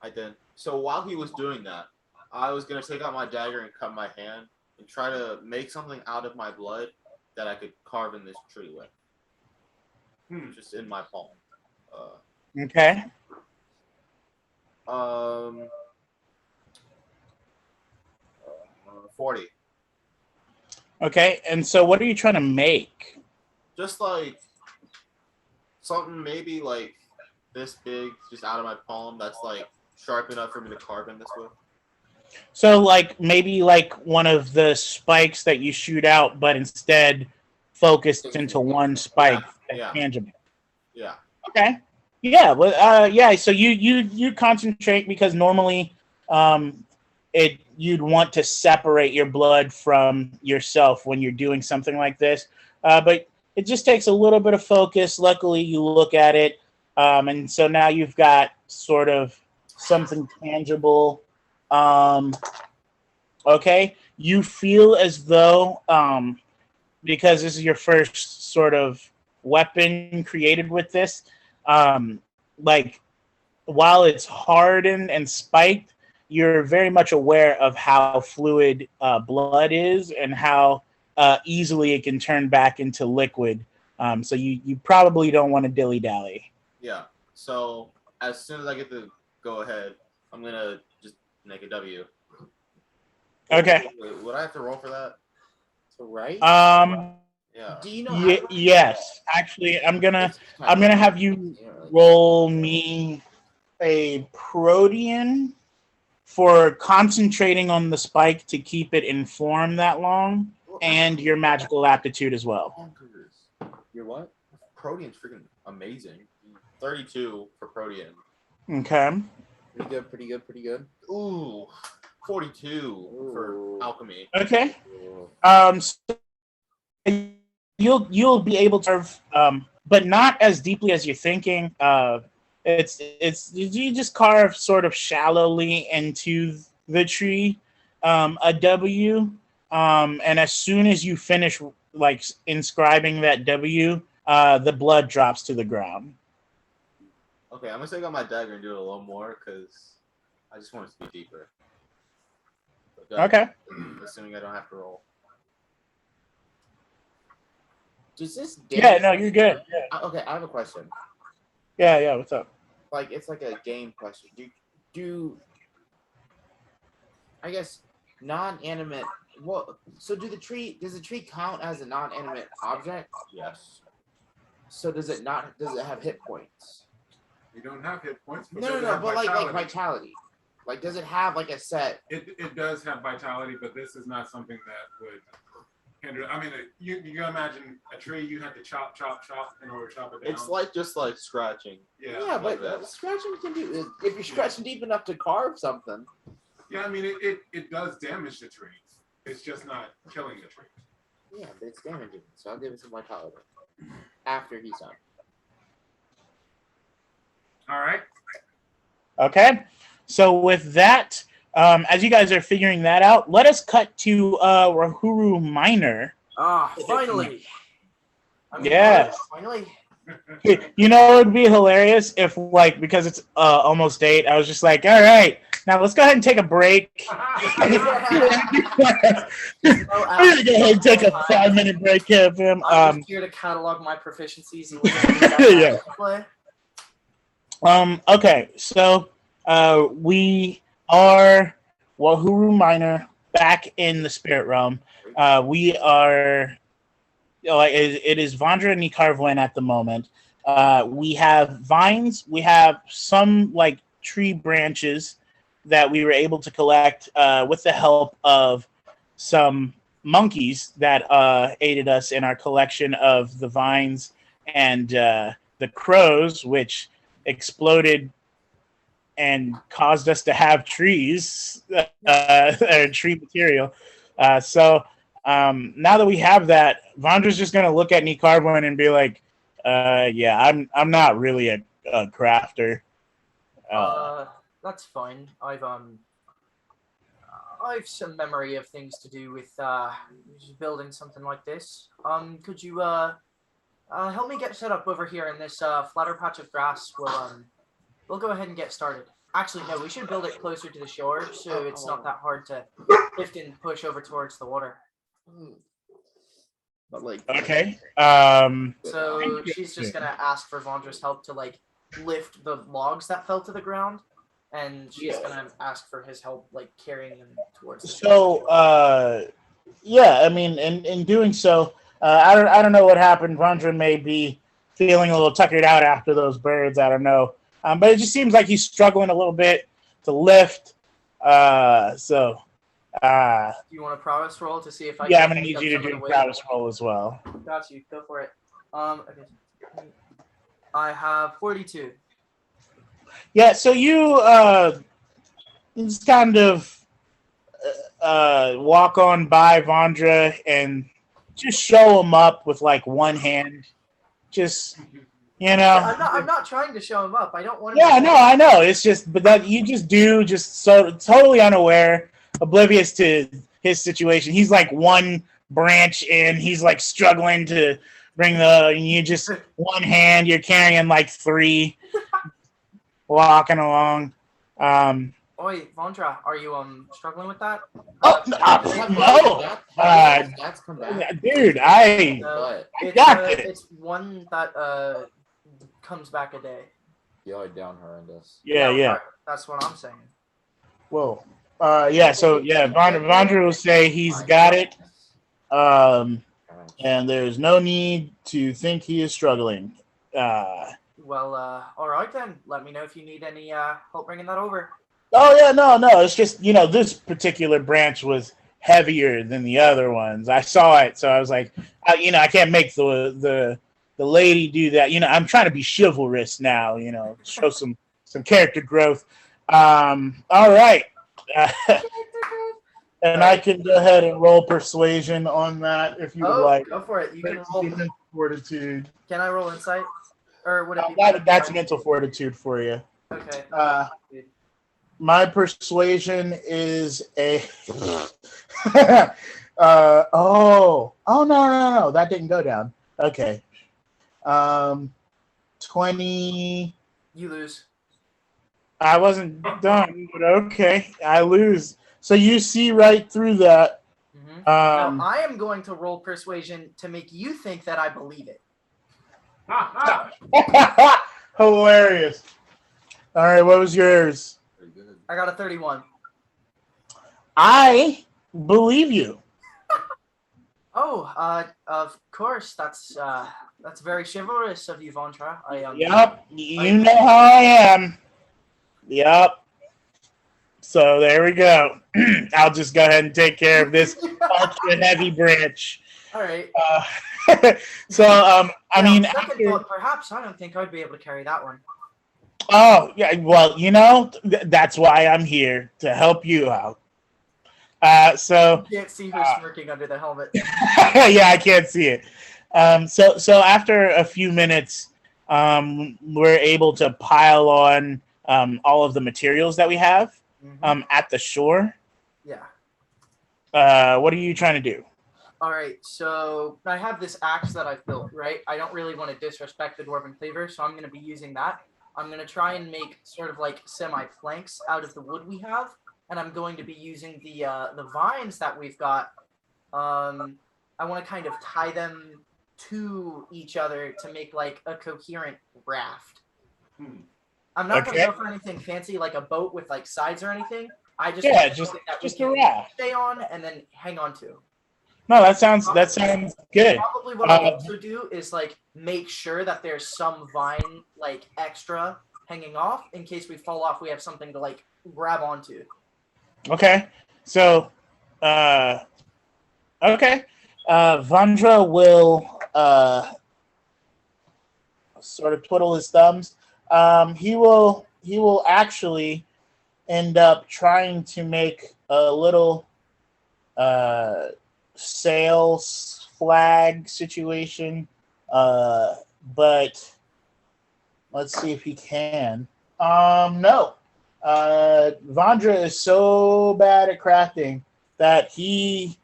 I did. So while he was doing that, I was gonna take out my dagger and cut my hand and try to make something out of my blood that I could carve in this tree with. Just in my palm. Okay. 40. Okay. And so, what are you trying to make? Just like something maybe like this big, just out of my palm. That's like sharp enough for me to carve in this with. So, like maybe like one of the spikes that you shoot out, but instead focused into one spike that's Yeah. tangible. Yeah. Okay. Yeah. Well. Yeah. So you concentrate because normally, you'd want to separate your blood from yourself when you're doing something like this, but it just takes a little bit of focus. Luckily, you look at it, and so now you've got sort of something tangible. Okay. You feel as though, because this is your first sort of weapon created with this, like while it's hardened and spiked, you're very much aware of how fluid blood is and how easily it can turn back into liquid. So you probably don't want to dilly-dally. Yeah. So as soon as I get the go ahead, I'm gonna just make a W. Okay. Wait, would I have to roll for that? So right? Yeah. Do you know Yes. Actually, I'm gonna have you roll me a Protean for concentrating on the spike to keep it in form that long, and your magical aptitude as well. Your what? Protean's freaking amazing. 32 for Protean. Okay. Pretty good. Ooh, 42 for Ooh. alchemy. Okay. So you'll be able to, but not as deeply as you're thinking. It's you just carve sort of shallowly into the tree, a W, and as soon as you finish like inscribing that W, the blood drops to the ground. Okay, I'm gonna take out my dagger and do it a little more because I just want it to be deeper. Okay. Assuming I don't have to roll. Does this? Yeah, no, you're good. Okay, I have a question. Yeah, what's up? Like it's like a game question. Do I guess non-animate? Well, so does the tree count as a non-animate object? Yes. So does it not? Does it have hit points? You don't have hit points. But No, does it have but like vitality? vitality. Like, does it have like a set? It does have vitality, but this is not something that would hinder. I mean, you can imagine a tree you have to chop in order to chop it down. It's like just like scratching. Yeah, but scratching can do if you're scratching deep enough to carve something. Yeah, I mean, it does damage the tree. It's just not killing the tree. Yeah, but it's damaging. So I'll give it some vitality after he's done. All right. Okay. So with that, as you guys are figuring that out, let us cut to Wahuru Minor. Ah, finally. Yes. Finally. You know, it would be hilarious if, like, because it's almost 8, I was just like, all right, now let's go ahead and take a break. I'm gonna go ahead and take a 5-minute break here of him. I'm just here to catalog my proficiencies. Yeah. Okay, so we are Wahuru Minor back in the spirit realm. We are. It is Vandra and Ni'Karvynn at the moment. We have vines. We have some like tree branches that we were able to collect with the help of some monkeys that aided us in our collection of the vines and the crows, which exploded and caused us to have trees, or tree material. So now that we have that, Vandra's just gonna look at Ni'Karvynn and be like, "Yeah, I'm not really a crafter." That's fine. I've some memory of things to do with building something like this. Could you help me get set up over here in this flatter patch of grass? We'll go ahead and get started. Actually, no, we should build it closer to the shore so it's not that hard to lift and push over towards the water. But like, Okay. So she's just gonna ask for Vandra's help to like lift the logs that fell to the ground, and she's gonna ask for his help like carrying them towards the shore. So yeah, I mean, in doing so, I don't know what happened. Vandra may be feeling a little tuckered out after those birds. I don't know. But it just seems like he's struggling a little bit to lift. So do you want a prowess roll to see if I? Yeah, can I'm gonna pick need up you to some of do the a weight? prowess roll as well. Got you. Go for it. Okay. I have 42. Yeah. So you just kind of walk on by Vandra and just show him up with like one hand, just. You know, I'm not trying to show him up. I don't want to. Yeah, no, I know. It's just, but that you just do, just so totally unaware, oblivious to his situation. He's like one branch in. He's like struggling to bring you just one hand. You're carrying like 3, walking along. Oi, Vandra, are you struggling with that? No. That's come back. Dude, got it. It's one that comes back a day. You're down horrendous. Yeah. That's what I'm saying. Whoa. Yeah. So yeah, Vandra will say he's got it. And there's no need to think he is struggling. Well, all right then. Let me know if you need any help bringing that over. Oh yeah, no. It's just this particular branch was heavier than the other ones. I saw it, so I was like, I can't make the lady do that. I'm trying to be chivalrous now. Show some character growth. All right, and I can go ahead and roll persuasion on that if you would like. Go for it. You can roll fortitude. Can I roll insight, or would it be? That's mental fortitude for you. Okay. My persuasion is a. No, that didn't go down. Okay. 20. You lose. I wasn't done, but okay, I lose. So you see right through that. Now I am going to roll persuasion to make you think that I believe it. Hilarious. All right, what was yours? I got a 31. I believe you. Oh, of course. That's very chivalrous of you, Vandra. Yep, you know how I am. Yep. So there we go. I'll just go ahead and take care of this ultra heavy branch. All right. I mean, second thought, perhaps I don't think I'd be able to carry that one. Oh, yeah. Well, that's why I'm here to help you out. You can't see her smirking under the helmet. Yeah, I can't see it. So after a few minutes, we're able to pile on all of the materials that we have at the shore. Yeah. What are you trying to do? All right, so I have this axe that I've built, right? I don't really want to disrespect the dwarven cleaver, so I'm going to be using that. I'm going to try and make sort of like semi-planks out of the wood we have, and I'm going to be using the vines that we've got. I want to kind of tie them to each other to make like a coherent raft. I'm not going to go for anything fancy like a boat with like sides or anything. I just want something that we can a raft. stay on and then hang on to. No, that sounds good. Probably what I'll also do is like make sure that there's some vine like extra hanging off in case we fall off. We have something to like grab onto. Okay, so Vandra will sort of twiddle his thumbs. He will actually end up trying to make a little sails flag situation, but let's see if he can. No. Vandra is so bad at crafting that he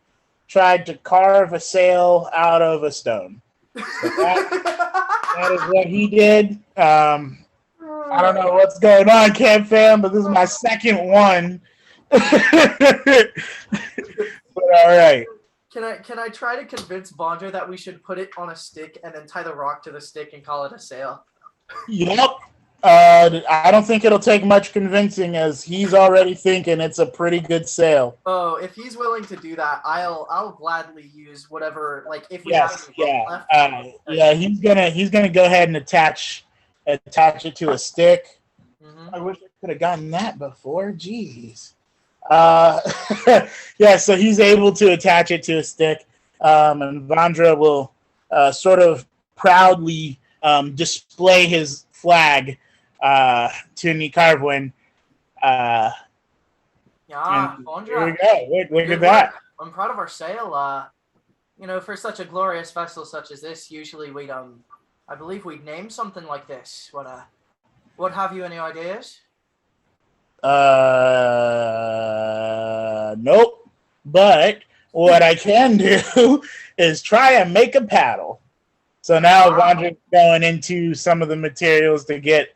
tried to carve a sail out of a stone. So that is what he did. I don't know what's going on, Camp Fam, but this is my second one. But all right. Can I try to convince Vandra that we should put it on a stick and then tie the rock to the stick and call it a sail? Yep. I don't think it'll take much convincing, as he's already thinking it's a pretty good sail. Oh, if he's willing to do that, I'll gladly use whatever. Like if we Yes, have any yeah, left. He's gonna go ahead and attach it to a stick. Mm-hmm. I wish I could have gotten that before. Jeez. Yeah, so he's able to attach it to a stick, and Vandra will sort of proudly display his flag to Ni'Karvynn. Yeah, There Vandra. we go. Look at that. I'm proud of our sail. For such a glorious vessel such as this, usually we'd I believe we'd name something like this. What have you any ideas? Nope. But what I can do is try and make a paddle. So now Vandra's going into some of the materials to get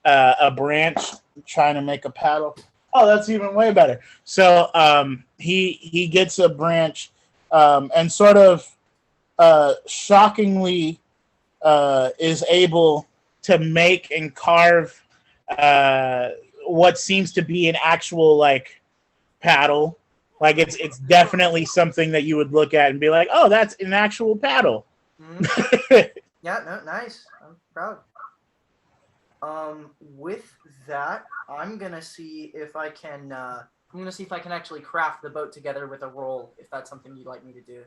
a branch, trying to make a paddle. Oh, that's even way better. So he gets a branch and sort of shockingly is able to make and carve what seems to be an actual like paddle. Like it's definitely something that you would look at and be like, oh, that's an actual paddle. Mm-hmm. Yeah, no, nice. I'm proud. With that, I'm gonna see if I can. Actually craft the boat together with a roll. If that's something you'd like me to do.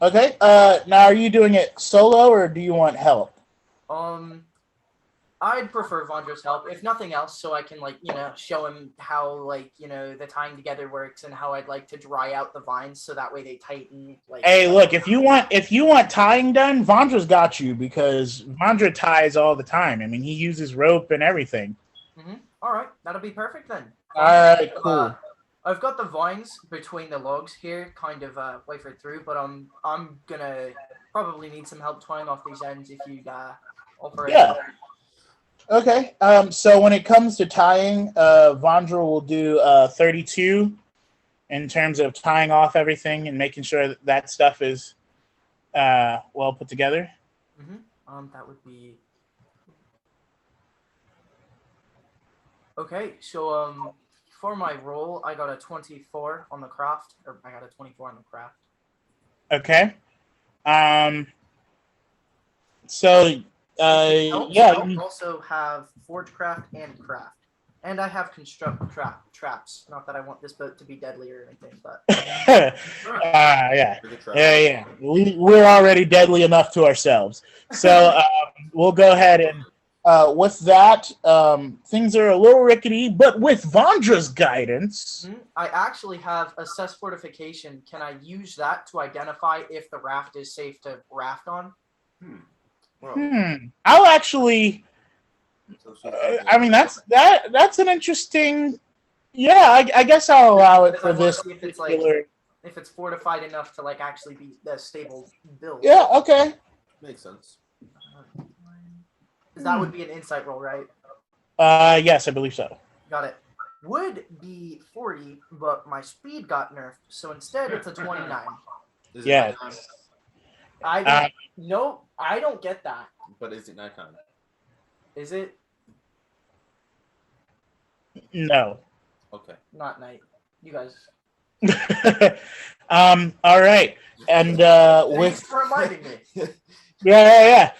Okay. Now, are you doing it solo or do you want help? I'd prefer Vandra's help, if nothing else, so I can show him how the tying together works and how I'd like to dry out the vines so that way they tighten. Hey, look, if you want tying done, Vandra's got you, because Vandra ties all the time. I mean, he uses rope and everything. Mm-hmm. All right, that'll be perfect then. All right, cool. I've got the vines between the logs here, kind of wafered through, but I'm gonna probably need some help tying off these ends if you offer it. Yeah. Okay. So when it comes to tying, Vandra will do 32 in terms of tying off everything and making sure that, that stuff is well put together. That would be okay. So for my roll, I got a 24 on the craft, or I got a 24 on the craft. Okay. So yeah. I also have forgecraft and craft, and I have construct traps. Not that I want this boat to be deadly or anything, but yeah. We're already deadly enough to ourselves. So we'll go ahead and with that, things are a little rickety, but with Vandra's guidance, I actually have assess fortification. Can I use that to identify if the raft is safe to raft on? I'll actually. I mean, that's an interesting. Yeah, I guess I'll allow it for this particular. If it's fortified enough to like actually be a stable build. Yeah. Okay. Makes sense. That would be an insight roll, right? Yes, I believe so. Got it. Would be 40, but my speed got nerfed, so instead it's a 29. Yeah. I don't get that. But is it nighttime? Is it? No. Okay. Not night. You guys. All right. And Thanks for reminding me. Yeah.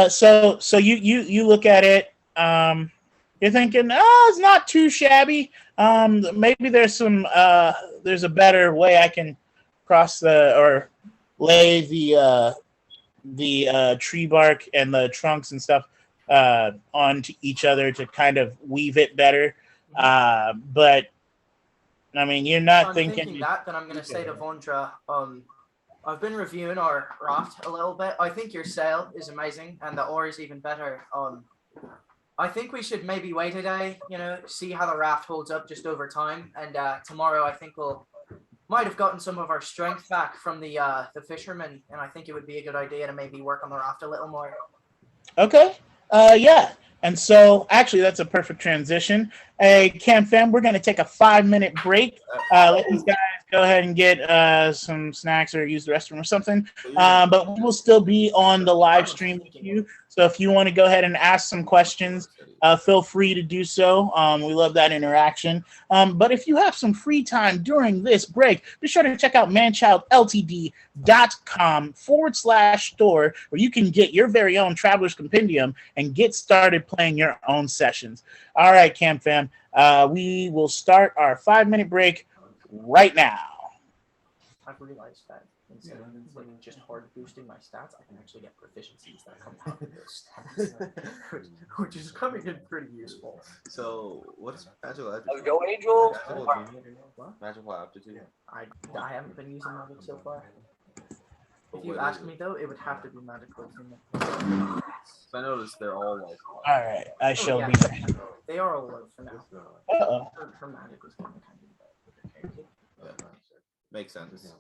So you look at it. You're thinking, it's not too shabby. Maybe there's some there's a better way I can cross or lay the tree bark and the trunks and stuff onto each other to kind of weave it better. But I mean, you're not I'm thinking that. Then I'm gonna say to Vandra, I've been reviewing our raft a little bit. I think your sail is amazing, and the oar is even better. I think we should maybe wait a day, see how the raft holds up just over time, and tomorrow I think might have gotten some of our strength back from the fishermen, and I think it would be a good idea to maybe work on the raft a little more. Okay. Yeah. And so, actually, that's a perfect transition. Hey, Cam Fam, we're going to take a 5-minute break. Let these guys go ahead and get some snacks or use the restroom or something. But we will still be on the live stream with you. So if you want to go ahead and ask some questions, feel free to do so. We love that interaction. But if you have some free time during this break, be sure to check out manchildltd.com/store, where you can get your very own Traveler's Compendium and get started playing your own sessions. All right, Cam Fam, we will start our 5-minute break right now. I've realized that instead of just hard boosting my stats, I can actually get proficiencies that come out of those stats, which is coming in pretty useful. So, what's magical aptitude? Let's go, Angel. Magical aptitude. I haven't been using magic so far. But If you what ask is me it? though, it would have to be magical. I noticed they're all like. All right, I shall yeah. be back. They are all low for now. Uh-oh. Her magic was going to kind of Makes sense.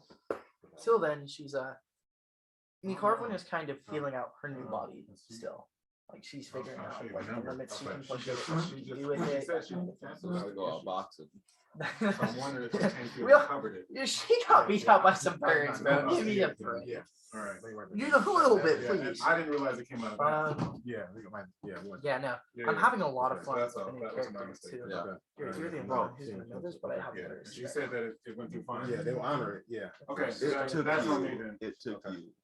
Till then, she's Ni'Karvynn is kind of feeling out her new body still. Like she's figuring out like the limits she can push it, what she can do with it. Gotta go out boxing. I'm wondering if it covered it. She got beat out by some birds, bro. Give me a break. Yeah. All right. You a little bit, Yeah, please. I didn't realize it came out of that. Yeah, no. Yeah, I'm yeah. having a lot of Okay, fun that's all. with the new That was my characters mistake. too. Yeah. You're the only one who's gonna know this, but I have Yeah. better. She said that it went through fine. Yeah, they will honor it. Yeah. Okay, It so took that's on me you. then. It took Okay. you.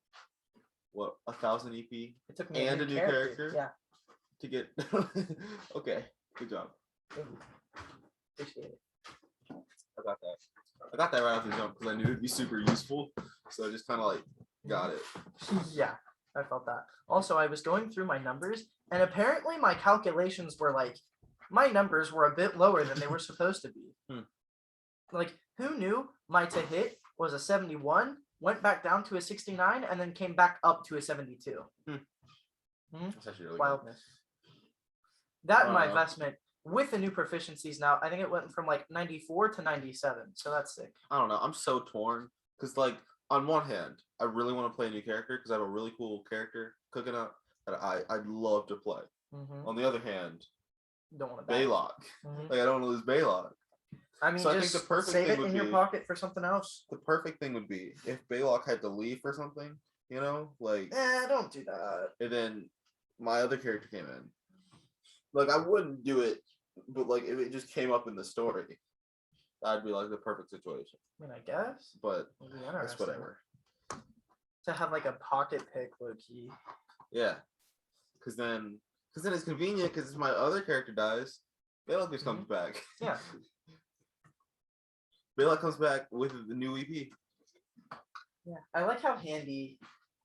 What, 1,000 EP It took me and a new character? Yeah, to get? Okay, good job. appreciate it. I got that. I got that right off the jump because I knew it'd be super useful. So I just kind of like got it. Yeah, I felt that. Also, I was going through my numbers, and apparently my calculations were like, my numbers were a bit lower than they were supposed to be. Like, who knew my to hit was a 71, went back down to a 69, and then came back up to a 72. That's actually really Wildness. That and my Wow. investment with the new proficiencies now, I think it went from like 94 to 97. So that's sick. I don't know. I'm so torn because, like, on one hand, I really want to play a new character because I have a really cool character cooking up that I'd love to play. On the other hand, Don't want to Belac. Like, I don't want to lose Belac. I mean, So I think just the perfect save thing it would in your be- pocket for something else. The perfect thing would be if Belac had to leave for something, you know, like, Don't do that. and then my other character came in. Like, I wouldn't do it, but like if it just came up in the story, that'd be like the perfect situation. I mean, I guess. But It'd be it's interesting whatever. to have like a pocket pick, low key. Yeah, because then it's convenient because my other character dies, Belac just comes back. Yeah. Belac comes back with the new EP. Yeah. I like how handy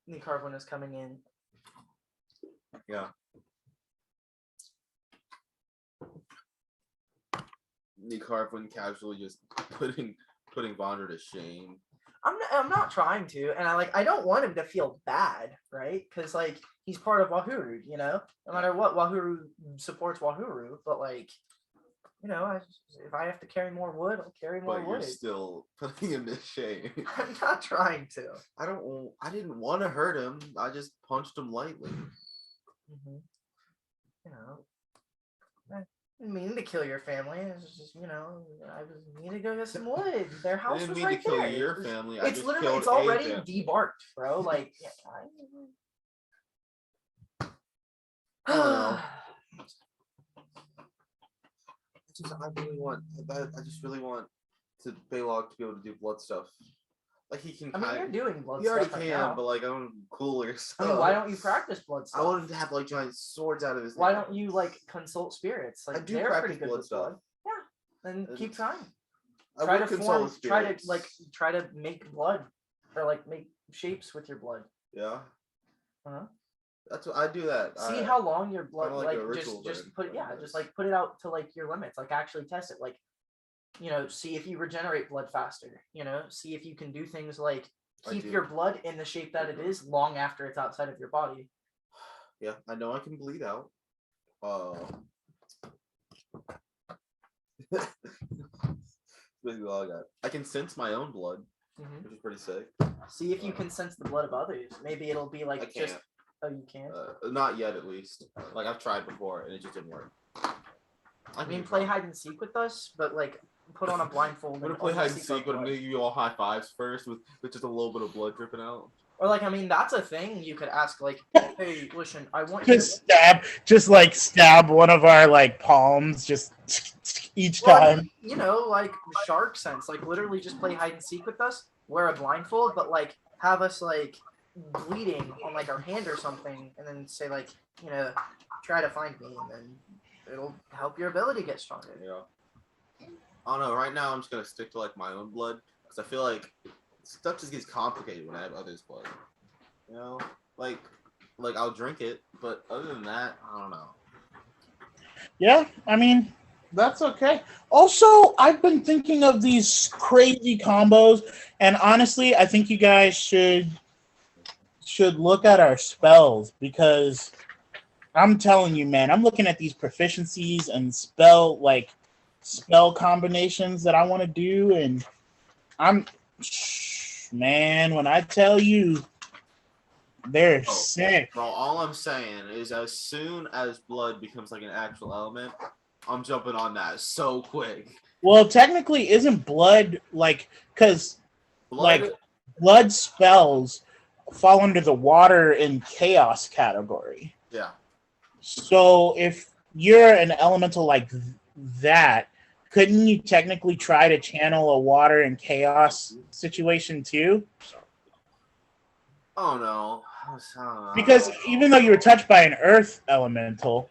Ni'Karvynn is coming in. Yeah. Ni'Karvynn casually just putting Vandra to shame. I'm not trying to, and I don't want him to feel bad, right? Because like he's part of Wahuru, you know. No matter what, Wahuru supports Wahuru, but like, you know, if I have to carry more wood, I'll carry more But you're wood. still putting him to shame. I'm not trying to. I didn't want to hurt him. I just punched him lightly. You know, I didn't mean to kill your family. It was just, you know, I was need to go get some wood. Their I house didn't was mean right to kill there. your It was- family. I It's just literally, killed it's already a family. debarked, bro. Like, yeah, I don't know. I just really want to Belac to be able to do blood stuff. Like he can. I mean, you're doing blood He already stuff right can, now. but like I'm cooler. So I mean, why don't you practice blood stuff? I want him to have like giant swords out of his. Why hands. don't you like consult spirits? Like I do they're practice pretty good blood with stuff. blood. Yeah, then keep trying. I Try would to consult form. with Try to spirits. like try to make blood, or like make shapes with your blood. Yeah. Uh-huh. That's what I do. That. See how long your blood kinda like like a ritual just then, put I yeah guess. just like put it out to like your limits, like actually test it, like, you know, see if you regenerate blood faster, you know, see if you can do things like keep do. your blood in the shape that it is long after it's outside of your body. Yeah, I know I can bleed out. Basically all I got. I can sense my own blood, which is pretty sick. See if you can sense the blood of others. Maybe it'll be I like can't. just oh, you can't. Not yet, at least. Like I've tried before, and it just didn't work. I mean, play hide and seek with us, but like put on a blindfold. I'm gonna and play only hide and seek our seek, but I'm blood. gonna give you all high fives first with just a little bit of blood dripping out. Or like, I mean, that's a thing you could ask. Like, hey, listen, I want you. Just like stab one of our like palms, just each Well, I time. mean, you know, like shark sense, like literally just play hide and seek with us, wear a blindfold, but like have us like bleeding on like our hand or something, and then say like, you know, try to find me, and then it'll help your ability get stronger. Yeah. I don't know. Right now, I'm just gonna stick to like my own blood because I feel like stuff just gets complicated when I have others' blood. You know, like I'll drink it, but other than that, I don't know. Yeah, I mean, that's okay. Also, I've been thinking of these crazy combos, and honestly, I think you guys should look at our spells, because I'm telling you, man, I'm looking at these proficiencies and spell combinations that I want to do, and man, when I tell you, they're sick. Bro, all I'm saying is as soon as blood becomes like an actual element, I'm jumping on that so quick. Well, technically, isn't blood because Blood, blood spells fall under the water and chaos category. yeah. So if you're an elemental like that, couldn't you technically try to channel a water and chaos situation too? Oh no. Because even though you were touched by an earth elemental,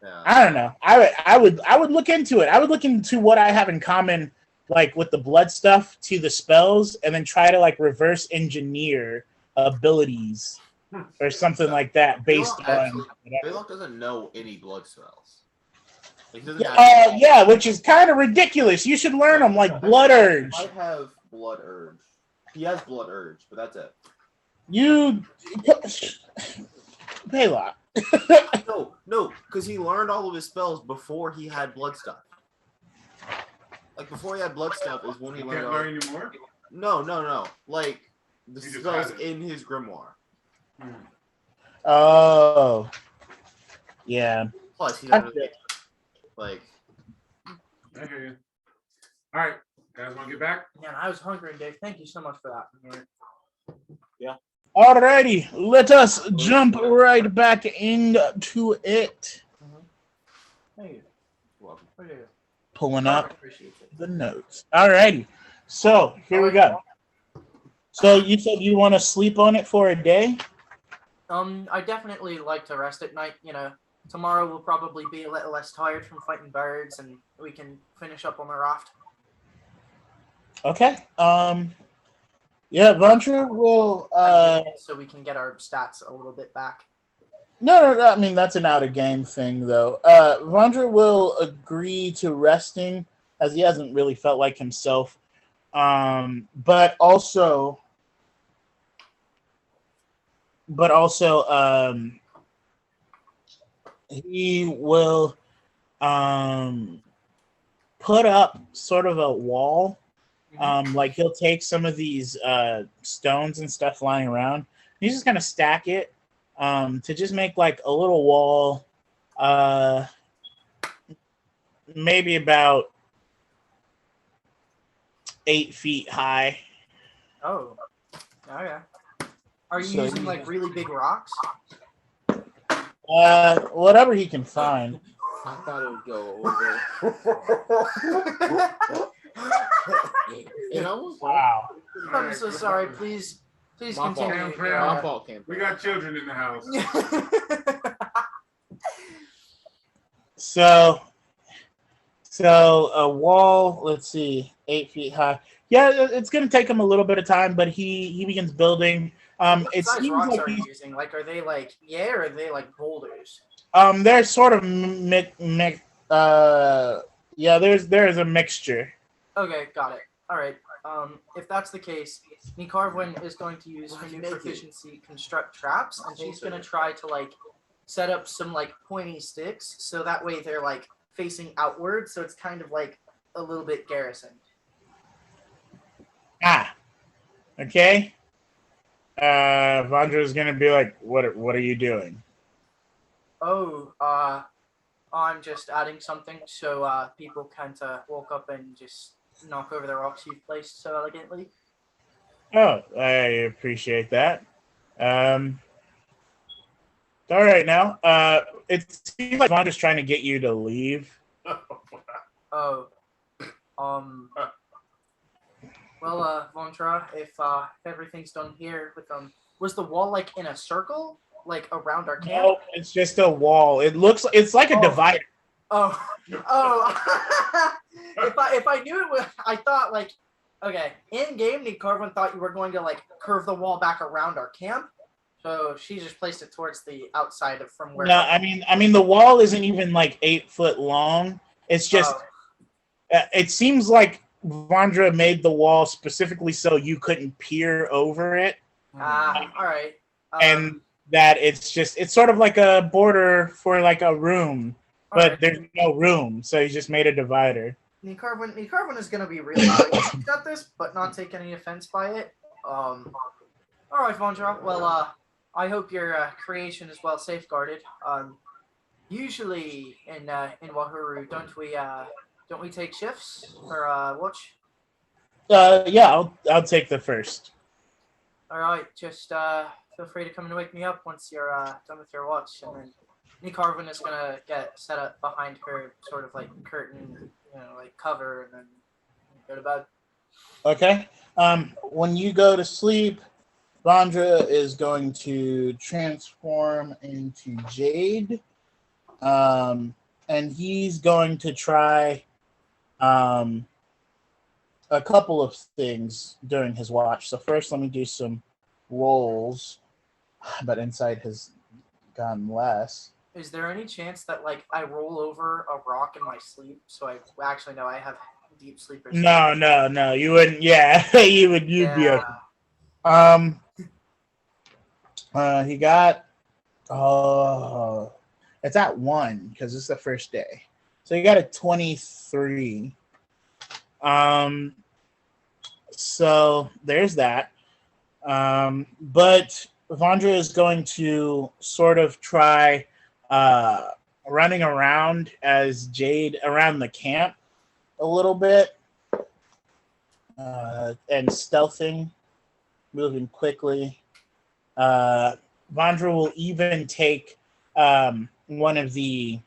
yeah. I don't know. I would look into it. I would look into what I have in common, like with the blood stuff, to the spells, and then try to like reverse engineer abilities or something like that based on. Belac doesn't know any blood spells. Like, he doesn't have Yeah, which is kind of ridiculous. You should learn them, like Blood Urge. He might have blood urge. He has blood urge, but that's it. You, Belac, No, because he learned all of his spells before he had blood stuff. Like before he had blood stuff is when he You learned. can't learn anymore? No. Like the He just spells had it. in his grimoire. Oh, yeah. Plus, he doesn't really, like. I hear you. All right, guys, want to get back? Man, I was hungry, Dave. Thank you so much for that. Alrighty, let us jump right back into it. Thank you. Welcome. Appreciate it. Pulling I up appreciate it. the notes. Alrighty, so here we go. So you said you want to sleep on it for a day? I definitely like to rest at night. You know, tomorrow we'll probably be a little less tired from fighting birds, and we can finish up on the raft. Okay. Yeah, Vandra will. So we can get our stats a little bit back. No, I mean that's an out of game thing, though. Vandra will agree to resting, as he hasn't really felt like himself. But also, he will put up sort of a wall. Like he'll take some of these stones and stuff lying around. He's just gonna stack it to just make like a little wall, maybe about 8 feet high. Oh, yeah. Are you So using you- like really big rocks? Whatever he can find. I thought it would go over. You know? Wow. I'm so sorry. Please My continue. fault. My fault, Cam. We got children in the house. So a wall. Let's see, 8 feet high. Yeah, it's gonna take him a little bit of time, but he begins building. What It size seems rocks like are you he's, using? Like, are they like or are they like boulders? they're sort of there's a mixture. Okay, got it. All right. If that's the case, Ni'Karvynn is going to use her new proficiency construct traps, and she's going to try to like set up some like pointy sticks, so that way they're like facing outward, so it's kind of like a little bit garrisoned. Okay. Vandra is gonna be like, what are you doing? Oh, I'm just adding something so people can't walk up and just knock over the rocks you've placed so elegantly. Oh, I appreciate that. All right now. It seems like Vandra's trying to get you to leave. Oh, well, Vandra, if everything's done here with was the wall like in a circle, like around our camp? No, it's just a wall. It's like a divider. Oh. If I knew it was, I thought like, okay, in game, Ni'Karvynn thought you were going to like curve the wall back around our camp, so she just placed it towards the outside of from where. No, I mean the wall isn't even like 8 foot long. It's just, it seems like Vandra made the wall specifically so you couldn't peer over it. All right. And that it's sort of like a border for like a room, but right. there's no room, so he just made a divider. Ni'Karvynn is gonna be really good at this, but not take any offense by it. All right, Vandra. Well, I hope your creation is well safeguarded. Usually in Wahuru, don't we take shifts for watch? Yeah, I'll take the first. All right, just feel free to come and wake me up once you're done with your watch, and then Ni'Karvynn is gonna get set up behind her, sort of like curtain, like cover, and then go to bed. Okay. When you go to sleep, Vandra is going to transform into Jade, and he's going to try a couple of things during his watch. So first, let me do some rolls, but insight has gone less. Is there any chance that like I roll over a rock in my sleep? So I actually no, I have deep sleep. No, you wouldn't. Yeah, you'd be okay. He got Oh, it's at 1 because it's the first day. So you got a 23. So there's that. But Vandra is going to sort of try running around as Jade around the camp a little bit and stealthing, moving quickly. Vandra will even take one of the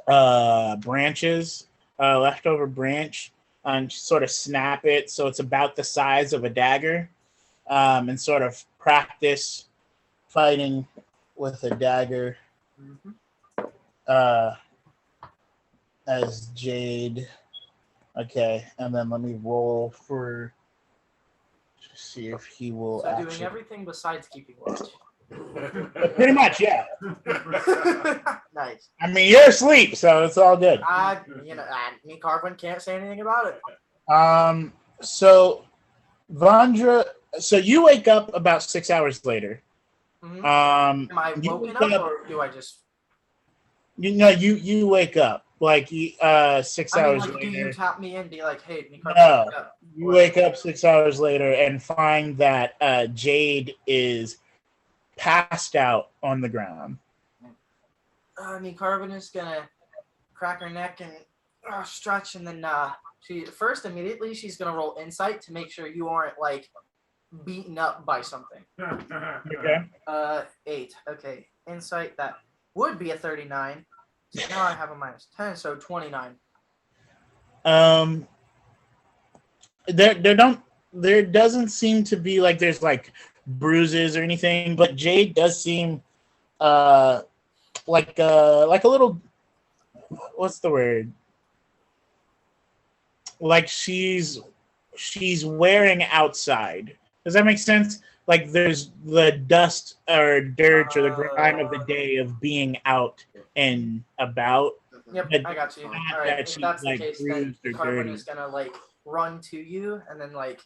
branches, leftover branch, and sort of snap it so it's about the size of a dagger, and sort of practice fighting with a dagger as Jade. Okay, and then let me roll for see if he will So actually... doing everything besides keeping watch. Pretty much, yeah. Nice. I mean, you're asleep, so it's all good. Ni'Karvynn can't say anything about it. So Vandra, so you wake up about 6 hours later. Mhm. Am I you woken wake up, or do I just? You wake up like 6 hours Do you later. tap me in and be like, "Hey, Ni'Karvynn, No, wake up"? you wake up 6 hours later and find that Jade is passed out on the ground. Ni'Karvynn is gonna crack her neck and stretch, and then immediately she's gonna roll insight to make sure you aren't like beaten up by something. Okay. 8. Okay, insight, that would be a 39. So now I have a minus 10, so 29. There doesn't seem to be like there's like bruises or anything, but Jade does seem like a little, what's the word? Like she's wearing outside. Does that make sense? Like there's the dust or dirt or the grime of the day of being out and about. Yep, But I got you. not All right, that if she's, that's the like, case, then bruised or Ni'Karvynn dirty. is gonna like run to you, and then like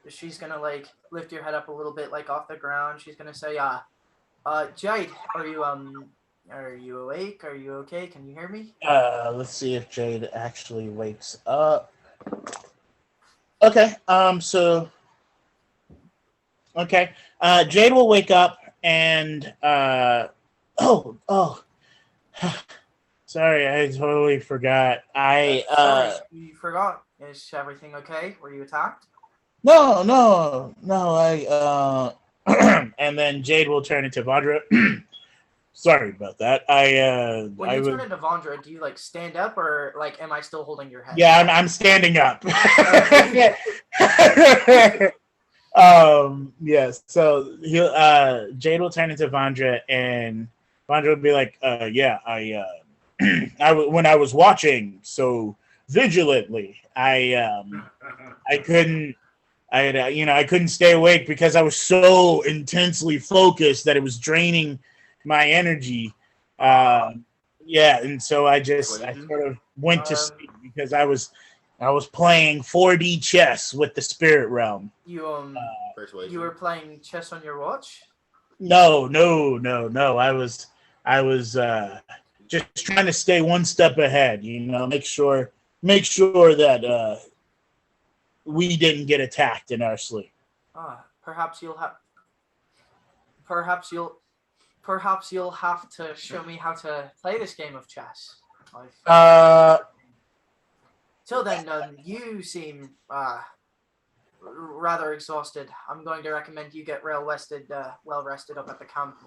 she's gonna like lift your head up a little bit, like off the ground. She's gonna say, Jade, are you awake? Are you okay? Can you hear me? Let's see if Jade actually wakes up. Okay. Jade will wake up and sorry, I totally forgot. Sorry, you forgot. Is everything okay? Were you attacked? No, I and then Jade will turn into Vandra. Sorry about that. When you turn into Vandra, do you like stand up, or like am I still holding your head? Yeah, I'm standing up. Yes. So Jade will turn into Vandra, and Vandra will be like, when I was watching so vigilantly, I couldn't stay awake because I was so intensely focused that it was draining my energy. And so I sort of went to sleep because I was playing 4D chess with the spirit realm. You were playing chess on your watch? No. I was just trying to stay one step ahead. Make sure that we didn't get attacked in our sleep. Perhaps you'll have to show me how to play this game of chess. Till then, you seem rather exhausted. I'm going to recommend you get well rested up at the camp.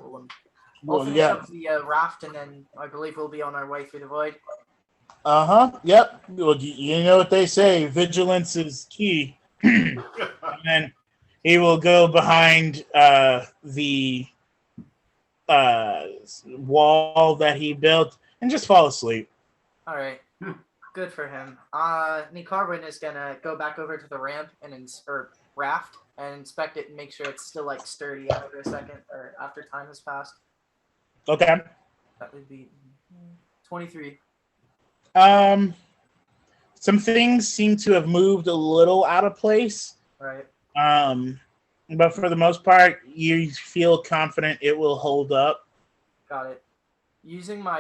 We'll finish up the raft, and then I believe we'll be on our way through the void. Yep. Well, you know what they say, vigilance is key. And then he will go behind the wall that he built and just fall asleep. All right. Good for him. Ni'Karvynn is gonna go back over to the ramp or raft and inspect it and make sure it's still like sturdy after a second or after time has passed. Okay. That would be 23. Some things seem to have moved a little out of place. Right. but for the most part, you feel confident it will hold up. Got it. Using my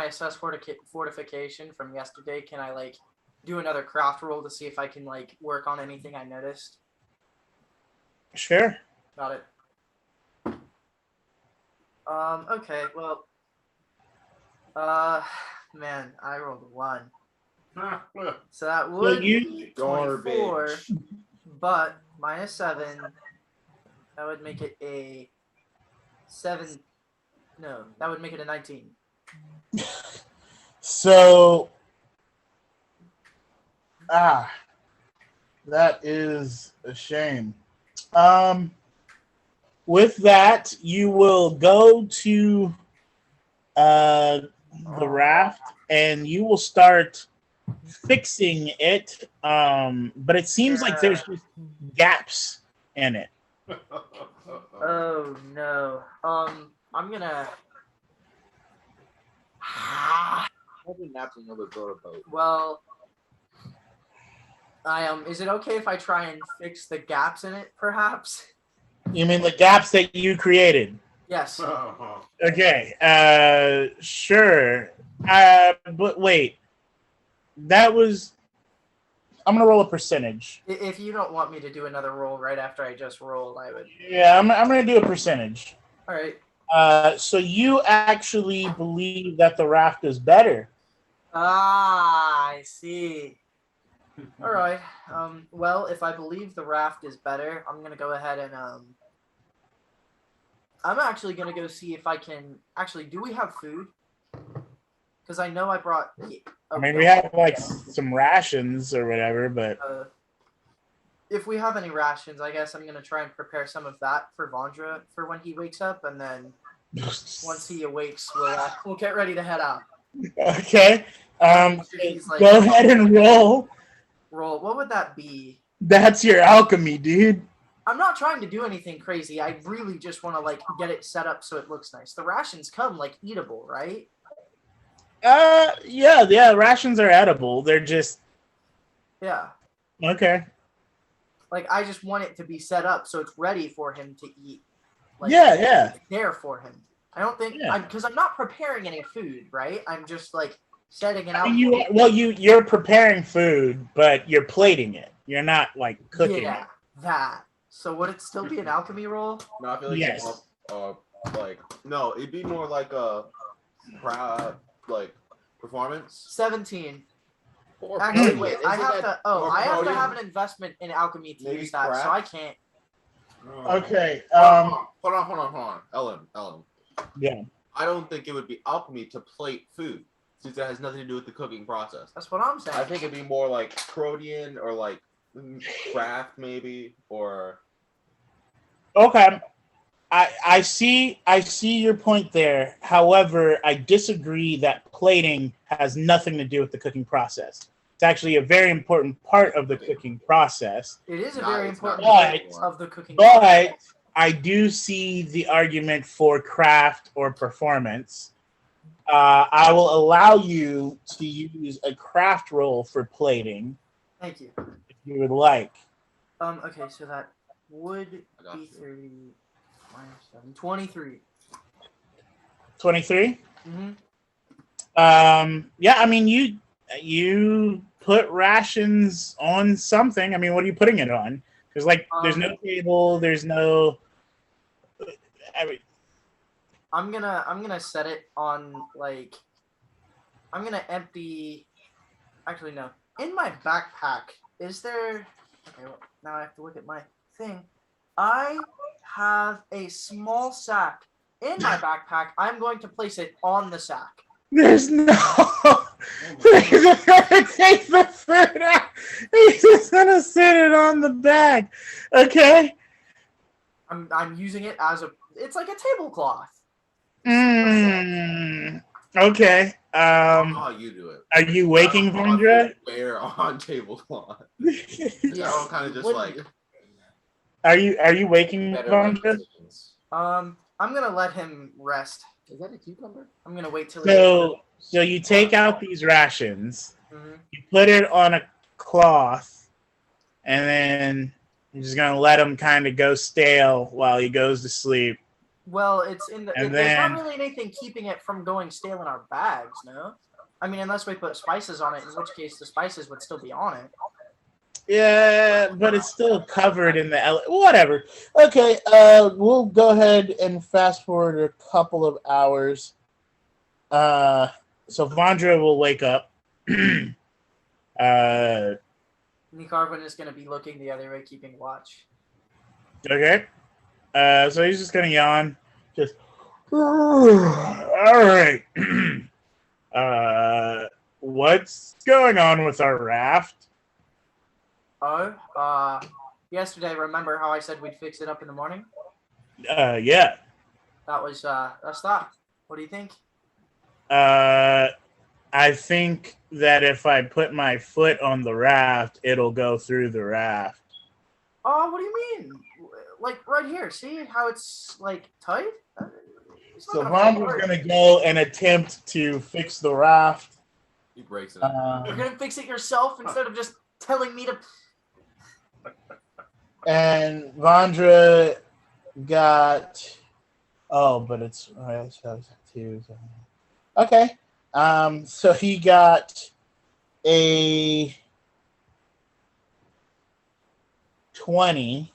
assess fortification from yesterday, can I like do another craft roll to see if I can like work on anything I noticed? Sure. Got it. Okay, well, man, I rolled a 1. So that would be 24, but minus 7, that would make it a 7. No, that would make it a 19. So, that is a shame. With that, you will go to the raft and you will start fixing it. But it seems like there's just gaps in it. Oh no. I'm gonna. Well, is it okay if I try and fix the gaps in it, perhaps? You mean the gaps that you created? Yes. Okay. Sure. But wait. That was. I'm gonna roll a percentage. If you don't want me to do another roll right after I just rolled, I would. Yeah, I'm gonna do a percentage. All right. So you actually believe that the raft is better? Ah, I see. All right. Well, if I believe the raft is better, I'm gonna go ahead and I'm actually gonna go see if I can. Actually, do we have food? Because I know I brought. I mean, we have like some rations or whatever, but if we have any rations, I guess I'm gonna try and prepare some of that for Vandra for when he wakes up, and then once he awakes, we'll get ready to head out. Okay. He's like, go ahead and roll. Roll. What would that be? That's your alchemy, dude. I'm not trying to do anything crazy. I really just want to like get it set up so it looks nice. The rations come like eatable, right? Yeah. Rations are edible. They're just. Yeah. Okay. Like I just want it to be set up so it's ready for him to eat. Like, Yeah. It's there for him. I don't think because I'm not preparing any food, right? I'm just like setting it out. You're preparing food, but you're plating it. You're not like cooking it. That. So would it still be an alchemy roll? No, I feel like yes. No, it'd be more like a performance. 17. Actually, wait. I have to have an investment in alchemy to use that, so I can't. Okay. Hold on. Ellen. Yeah. I don't think it would be alchemy to plate food, since that has nothing to do with the cooking process. That's what I'm saying. I think it'd be more like Protean or like craft maybe, or. Okay. I see your point there. However, I disagree that plating has nothing to do with the cooking process. It's actually a very important part of the cooking process. It is a very important part of the cooking process. But I do see the argument for craft or performance. I will allow you to use a craft roll for plating. Thank you. If you would like. Okay, so that would be 30 minus 7. 23. 23? Mm-hmm. Yeah, I mean you put rations on something. I mean, what are you putting it on? There's there's no table, there's no I'm gonna set it on I'm gonna empty. Actually, no. In my backpack, is there? Okay, well, now I have to look at my thing. I have a small sack in my backpack. I'm going to place it on the sack. There's no. He's just gonna take the food out. He's just gonna sit it on the bag. Okay. I'm using it as it's like a tablecloth. Okay. How you do it? Are you waking Vandra? Bear on tablecloth. I'm kind of just like. Are you waking Vandra? I'm gonna let him rest. Is that a cucumber? I'm gonna wait till. So you take out these rations, you put it on a cloth, and then I'm just gonna let him kind of go stale while he goes to sleep. Well, it's in the. And There's then- not really anything keeping it from going stale in our bags, no. I mean, unless we put spices on it, in which case the spices would still be on it. Yeah, but it's still covered in the whatever. Okay, we'll go ahead and fast forward a couple of hours. So Vandra will wake up. Ni'Karvynn is going to be looking the other way, keeping watch. Okay. So he's just gonna yawn. Just all right. What's going on with our raft? Oh, yesterday, remember how I said we'd fix it up in the morning? Yeah. That's that. What do you think? I think that if I put my foot on the raft, it'll go through the raft. Oh, what do you mean? Like right here, see how it's like tight? It's not So gonna fall Vandra's apart. gonna go and attempt to fix the raft. He breaks it. You're gonna fix it yourself instead of just telling me to. And Vandra got. Oh, but it's two. Okay. So he got a 20,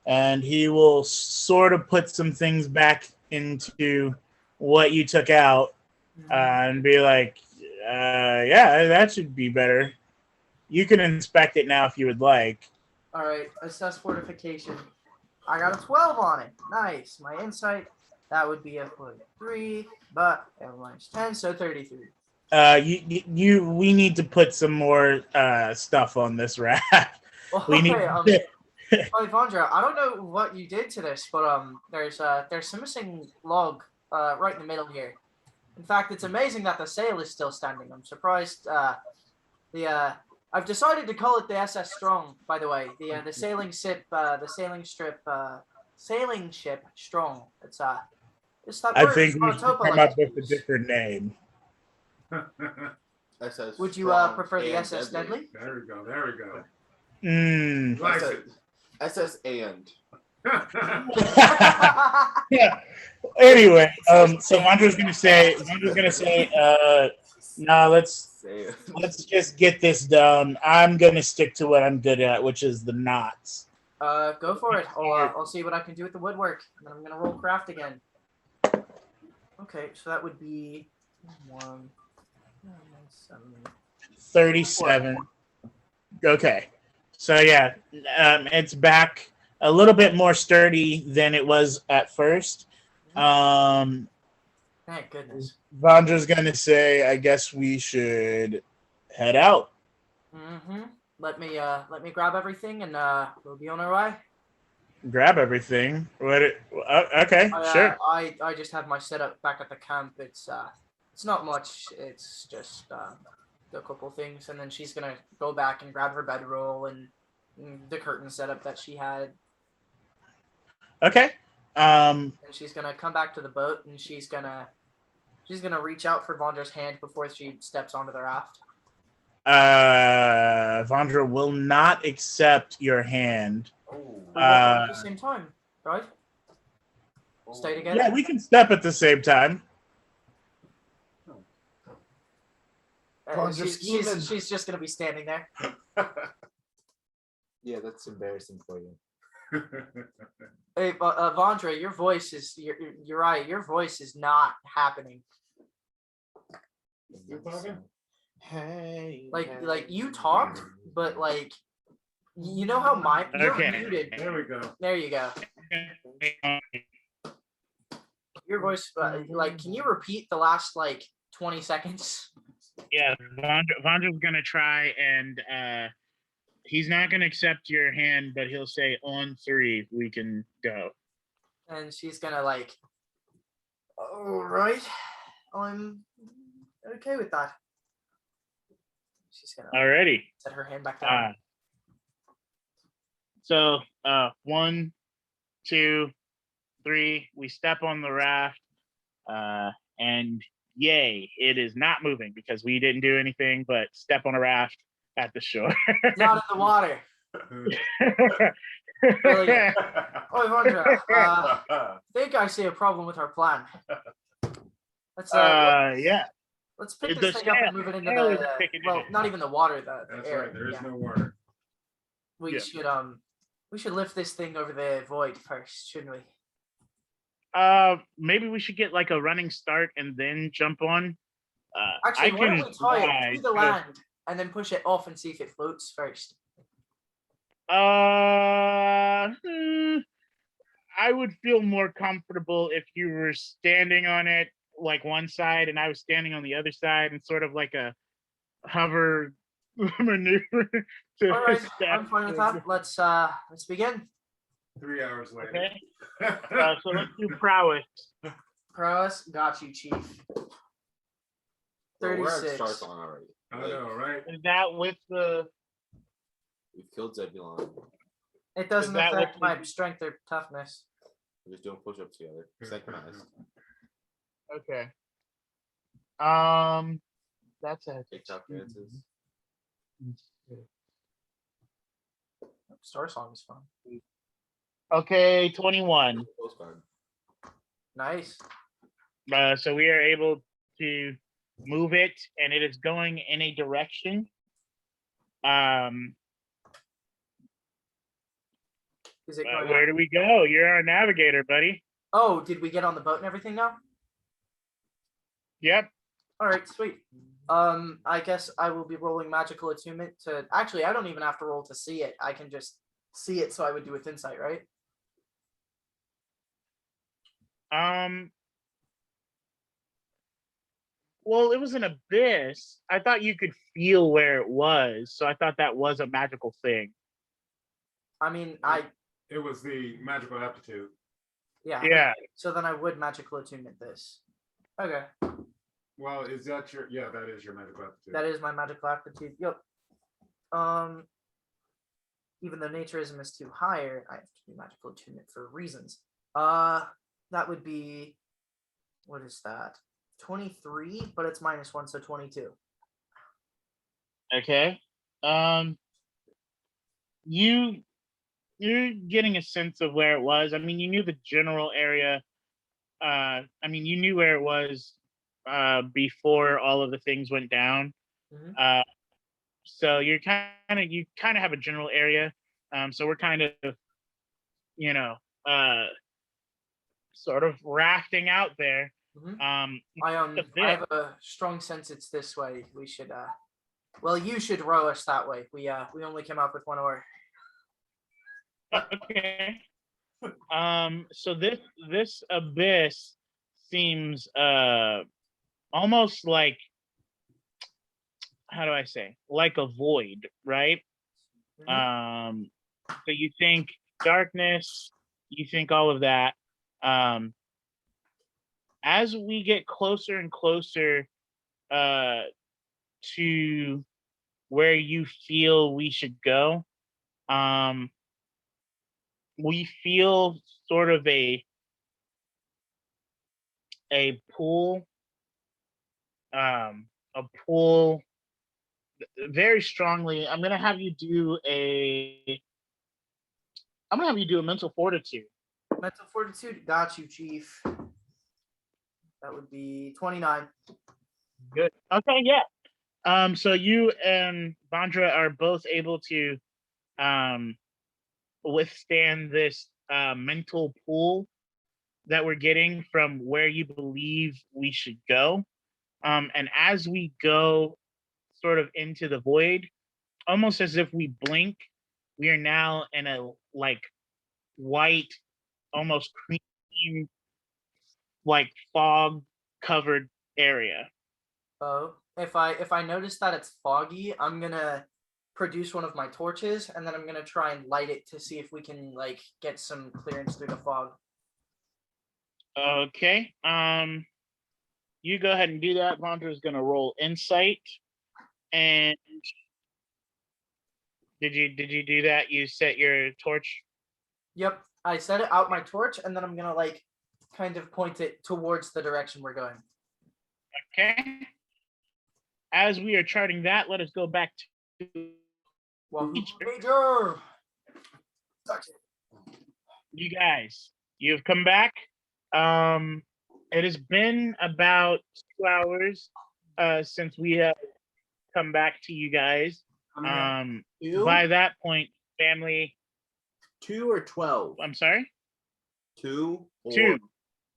and he will sort of put some things back into what you took out, and be like, yeah, that should be better. You can inspect it now if you would like. All right, assess fortification. I got a 12 on it. Nice. My insight, that would be a 43, but everyone's 10, so 33. We need to put some more stuff on this raft. We need. Hey, Vandra, I don't know what you did to this, but there's some missing log right in the middle here. In fact, it's amazing that the sail is still standing. I'm surprised. I've decided to call it the SS Strong. By the way, the sailing ship, sailing ship Strong. It's that. I word, think we it's should onomatopoeia come like up with a use. different name. SS Would you Strong prefer the and SS Deadly? There we go. There we go. Mm. Like SS and. Yeah. Anyway, so Vandra's gonna say, no, let's just get this done. I'm gonna stick to what I'm good at, which is the knots. Go for it. I'll see what I can do with the woodwork. And then I'm gonna roll craft again. Okay, so that would be 1, 7. 37. Okay. So yeah, it's back a little bit more sturdy than it was at first. Thank goodness. Vandra's gonna say, I guess we should head out. Mm-hmm. Let me grab everything and we'll be on our way. Grab everything. Okay, sure. I just have my setup back at the camp. It's not much. It's just a couple things, and then she's gonna go back and grab her bedroll and the curtain setup that she had. Okay. And she's gonna come back to the boat, and she's gonna reach out for Vandra's hand before she steps onto the raft. Vandra will not accept your hand. We walk at the same time, right? Stay together. Yeah, we can step at the same time. She's just gonna be standing there. Yeah, that's embarrassing for you. Hey, Vandra, your voice is Uriah. Your voice is not happening. You talking? Hey. Like you talked, but like you know how you're Okay. muted. There we go. There you go. Your voice, like, can you repeat the last like 20 seconds? Yeah, Vandra's gonna try, and he's not gonna accept your hand, but he'll say, on 3, we can go. And she's gonna like, all right, I'm okay with that. She's gonna Alrighty. set her hand back down. So 1, 2, 3, we step on the raft, and yay, it is not moving because we didn't do anything but step on a raft at the shore. It's not in the water. Brilliant. Oh, Vandra, I think I see a problem with our plan. Let's yeah. let's pick The this thing up and sail- move it into sail is the picking it well, up. not even the water, the That's air. right. There is Yeah. no water. We Yeah. should lift this thing over the void first, shouldn't we? Maybe we should get like a running start and then jump on. Actually, I why don't can we tie it fly to the land and then push it off and see if it floats first? I would feel more comfortable if you were standing on it like one side and I was standing on the other side and sort of like a hover maneuver. To All right, step I'm fine with to- that. Let's begin. 3 hours later. Okay. So let's do prowess. Prowess, got you, Chief. Bro, we're at 36. start song already. I know, right? Is that with the We've killed Zebulon. It doesn't that affect what my strength or toughness. We're just doing push-ups together. Synchronized. okay? That's a TikTok dances. Star Song is fun. Okay, 21. Postcard. Nice. So we are able to move it, and it is going in a direction. Is it going Where do we go? You're our navigator, buddy. Oh, did we get on the boat and everything now? Yep. All right, sweet. I guess I will be rolling magical attunement to. Actually, I don't even have to roll to see it. I can just see it, so I would do with insight, right? Well, it was an abyss. I thought you could feel where it was, so I thought that was a magical thing. I mean, It was the magical aptitude. yeah. Yeah. So then I would magical attunement this. Okay, Well, is that your? Yeah, that is your magical aptitude. that is my magical aptitude. Yep. Even though naturism is too higher, I have to do magical attunement for reasons. That would be, what is that? 23, but it's -1, so 22. Okay. You're getting a sense of where it was. I mean, you knew the general area. I mean, you knew where it was before all of the things went down. Mhm. So you kind of have a general area. So we're kind of, you know, sort of rafting out there. Mhm. A I bit. have a strong sense it's this way. We should well, you should row us that way. We only came up with one oar. Okay. So this abyss seems almost like, how do I say, like a void, right? Mhm. So you think darkness, you think all of that. As we get closer and closer to where you feel we should go, we feel sort of a pool, very strongly. I'm gonna have you do a mental fortitude. Mental fortitude, got you, Chief. That would be 29. Good. Okay, yeah. So you and Vandra are both able to withstand this mental pull that we're getting from where you believe we should go. And as we go sort of into the void, almost as if we blink, we are now in a like white, almost cream, like fog covered area. Oh, if I notice that it's foggy, I'm gonna produce one of my torches and then I'm gonna try and light it to see if we can like get some clearance through the fog. Okay. You go ahead and do that. Vandra is gonna roll insight. And did you do that? You set your torch? Yep, I set it out my torch and then I'm gonna like kind of point it towards the direction we're going. Okay. As we are charting that, let us go back to Major. You guys, you've come back. It has been about 2 hours since we have come back to you guys. Two? By that point, family. 2 or 12? I'm sorry. 2 or 2.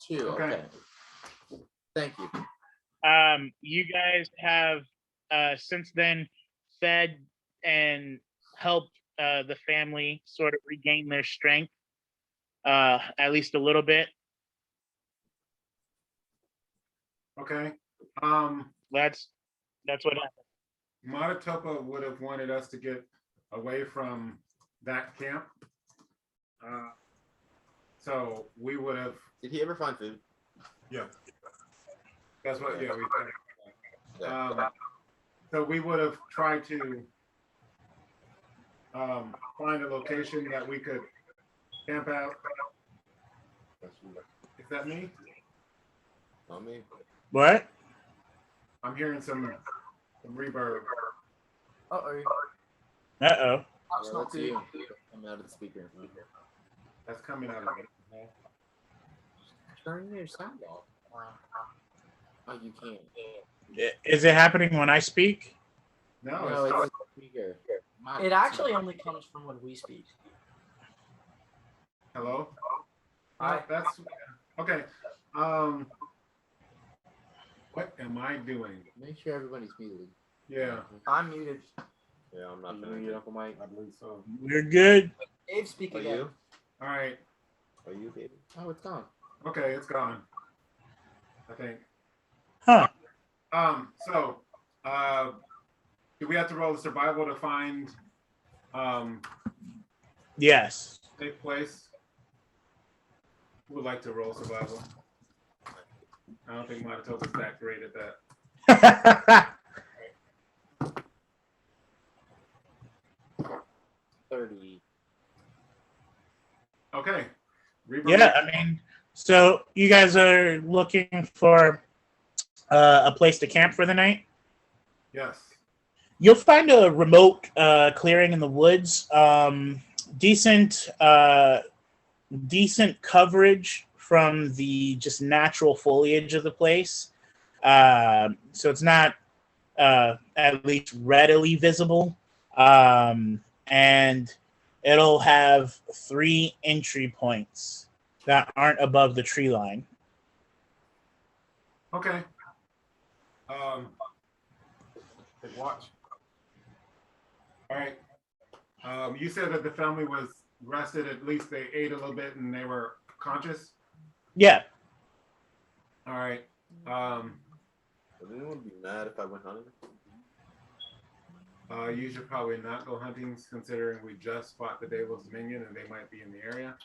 2. Okay. Okay. Thank you. You guys have since then fed and helped the family sort of regain their strength, at least a little bit. Okay. That's what happened. Matatopa would have wanted us to get away from that camp. So we would have. Did he ever find food? Yeah. That's what. Yeah. Yeah. So we would have tried to find a location that we could camp out. Is that me? Not me. What? I'm hearing some reverb. Uh-oh. Uh-oh. That's not That's good. you. I'm out of the speaker. That's coming out of it. Turn your sound off. Oh, you can't. Is it happening when I speak? No, No, it's it's not. a speaker. It actually only comes from when we speak. Hello. Hi. That's okay. What am I doing? Make sure everybody's muted. Yeah. I'm muted. Yeah, I'm not You gonna muted, Uncle Mike? I believe so. We're good. Dave, speak Are again. you? All right. Are you, baby? Oh, it's gone. Okay, it's gone. I think. Huh. So, do we have to roll the survival to find Yes. safe place? Who would like to roll survival? I don't think Matatopa's that great at that. 30. Okay. Yeah, I mean, so you guys are looking for a place to camp for the night? Yes. You'll find a remote clearing in the woods. Decent coverage from the just natural foliage of the place. So it's not at least readily visible. And it'll have 3 entry points that aren't above the tree line. Okay. Watch. All right. You said that the family was rested. At least they ate a little bit and they were conscious. Yeah. All right. Would anyone be mad if I went hunting? You should probably not go hunting, considering we just fought the Deydlos Dominion and they might be in the area.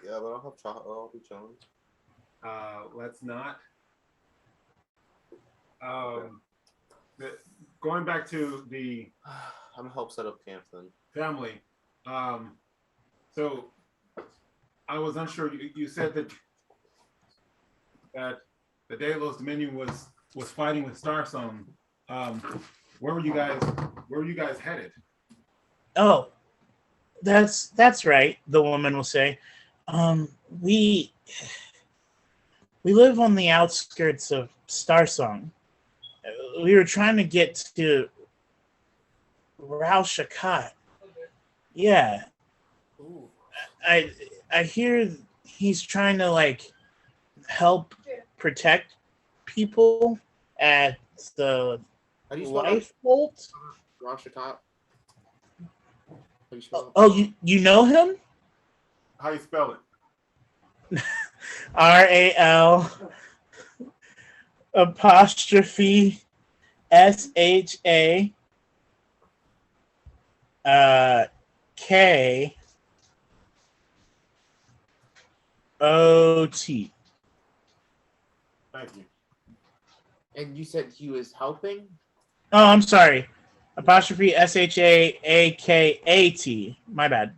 Yeah, but I'll be chilling. Let's not. Going back to the I'm gonna help set up camp then. family. So I was unsure. You said that the Deydlos Dominion was fighting with Starstone. Where were you guys headed? Oh, that's right. The woman will say, we live on the outskirts of Starsong. We were trying to get to Ral'Shakat. Yeah. Ooh. I hear he's trying to help protect people at the How do you spell that? life bolt. Rashtakat. How do you spell it? Oh, you know him? How you spell it? RAL apostrophe SHA KOT. Thank you. And you said he was helping? Oh, I'm sorry. Apostrophe SHAAKAT. My bad.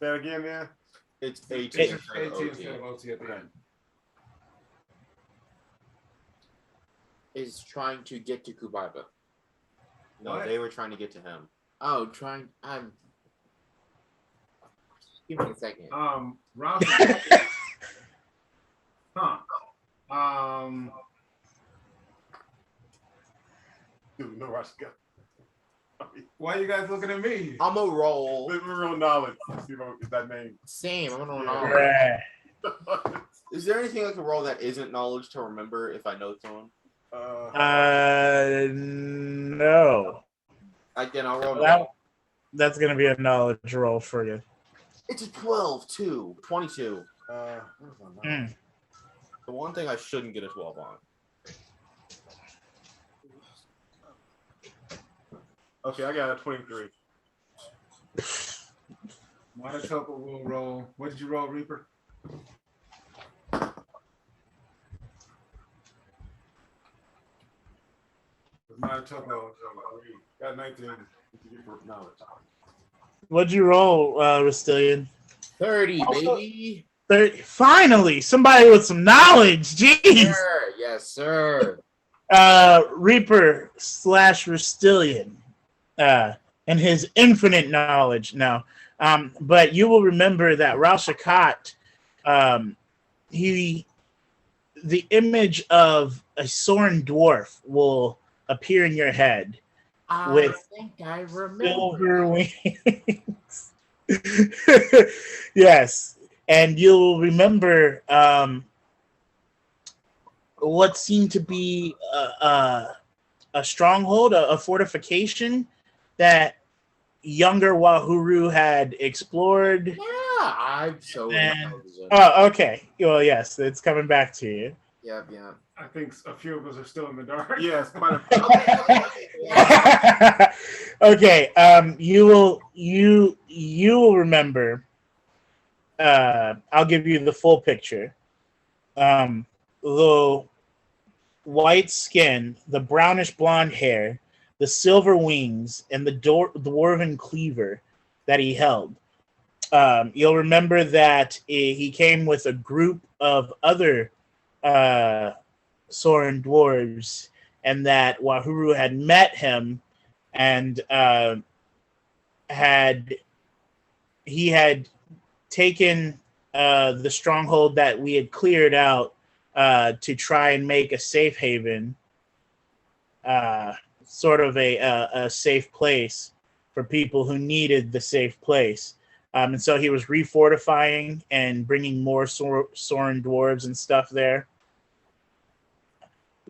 Say it again, man. It's AT 18 instead instead of OT. of OT at the end. Is trying to get to Kubaiba. No, What? they were trying to get to him. Oh, trying. Give me a second. Ral'Shakat. Huh. Dude, no Rashka. Why are you guys looking at me? I'm a roll. Real knowledge. See if that name. Same. I'm gonna Yeah. roll. Right. Is there anything I can roll that isn't knowledge to remember if I know someone? No. Then I'll roll. That's gonna be a knowledge roll for you. It's a 12 too. 22. Where's my knowledge? The one thing I shouldn't get a 12 on. Okay, I got a 23. Manitoba will roll. What did you roll, Reaper? Manitoba got 19. Knowledge. What'd you roll, Rastilian? 30, Also- baby. 30. Finally, somebody with some knowledge. Jeez. Sir. Yes, sir. Reaper / Rastilian, and his infinite knowledge now. But you will remember that Ral'Shakat, the image of a soaring dwarf will appear in your head with think I remember. silver wings. Yes, and you'll remember what seemed to be a stronghold, a fortification that younger Wahuru had explored. Yeah, I'm so And- intelligent. Oh, okay. Well, yes, it's coming back to you. Yep, yep. I think a few of us are still in the dark. Yes, quite a Okay. You will remember. I'll give you the full picture. The white skin, the brownish blonde hair, the silver wings, and the dwarven cleaver that he held. You'll remember that he came with a group of other Soren dwarves, and that Wahuru had met him, and he had taken the stronghold that we had cleared out to try and make a safe haven, sort of a safe place for people who needed the safe place. And so he was refortifying and bringing more Soren dwarves and stuff there.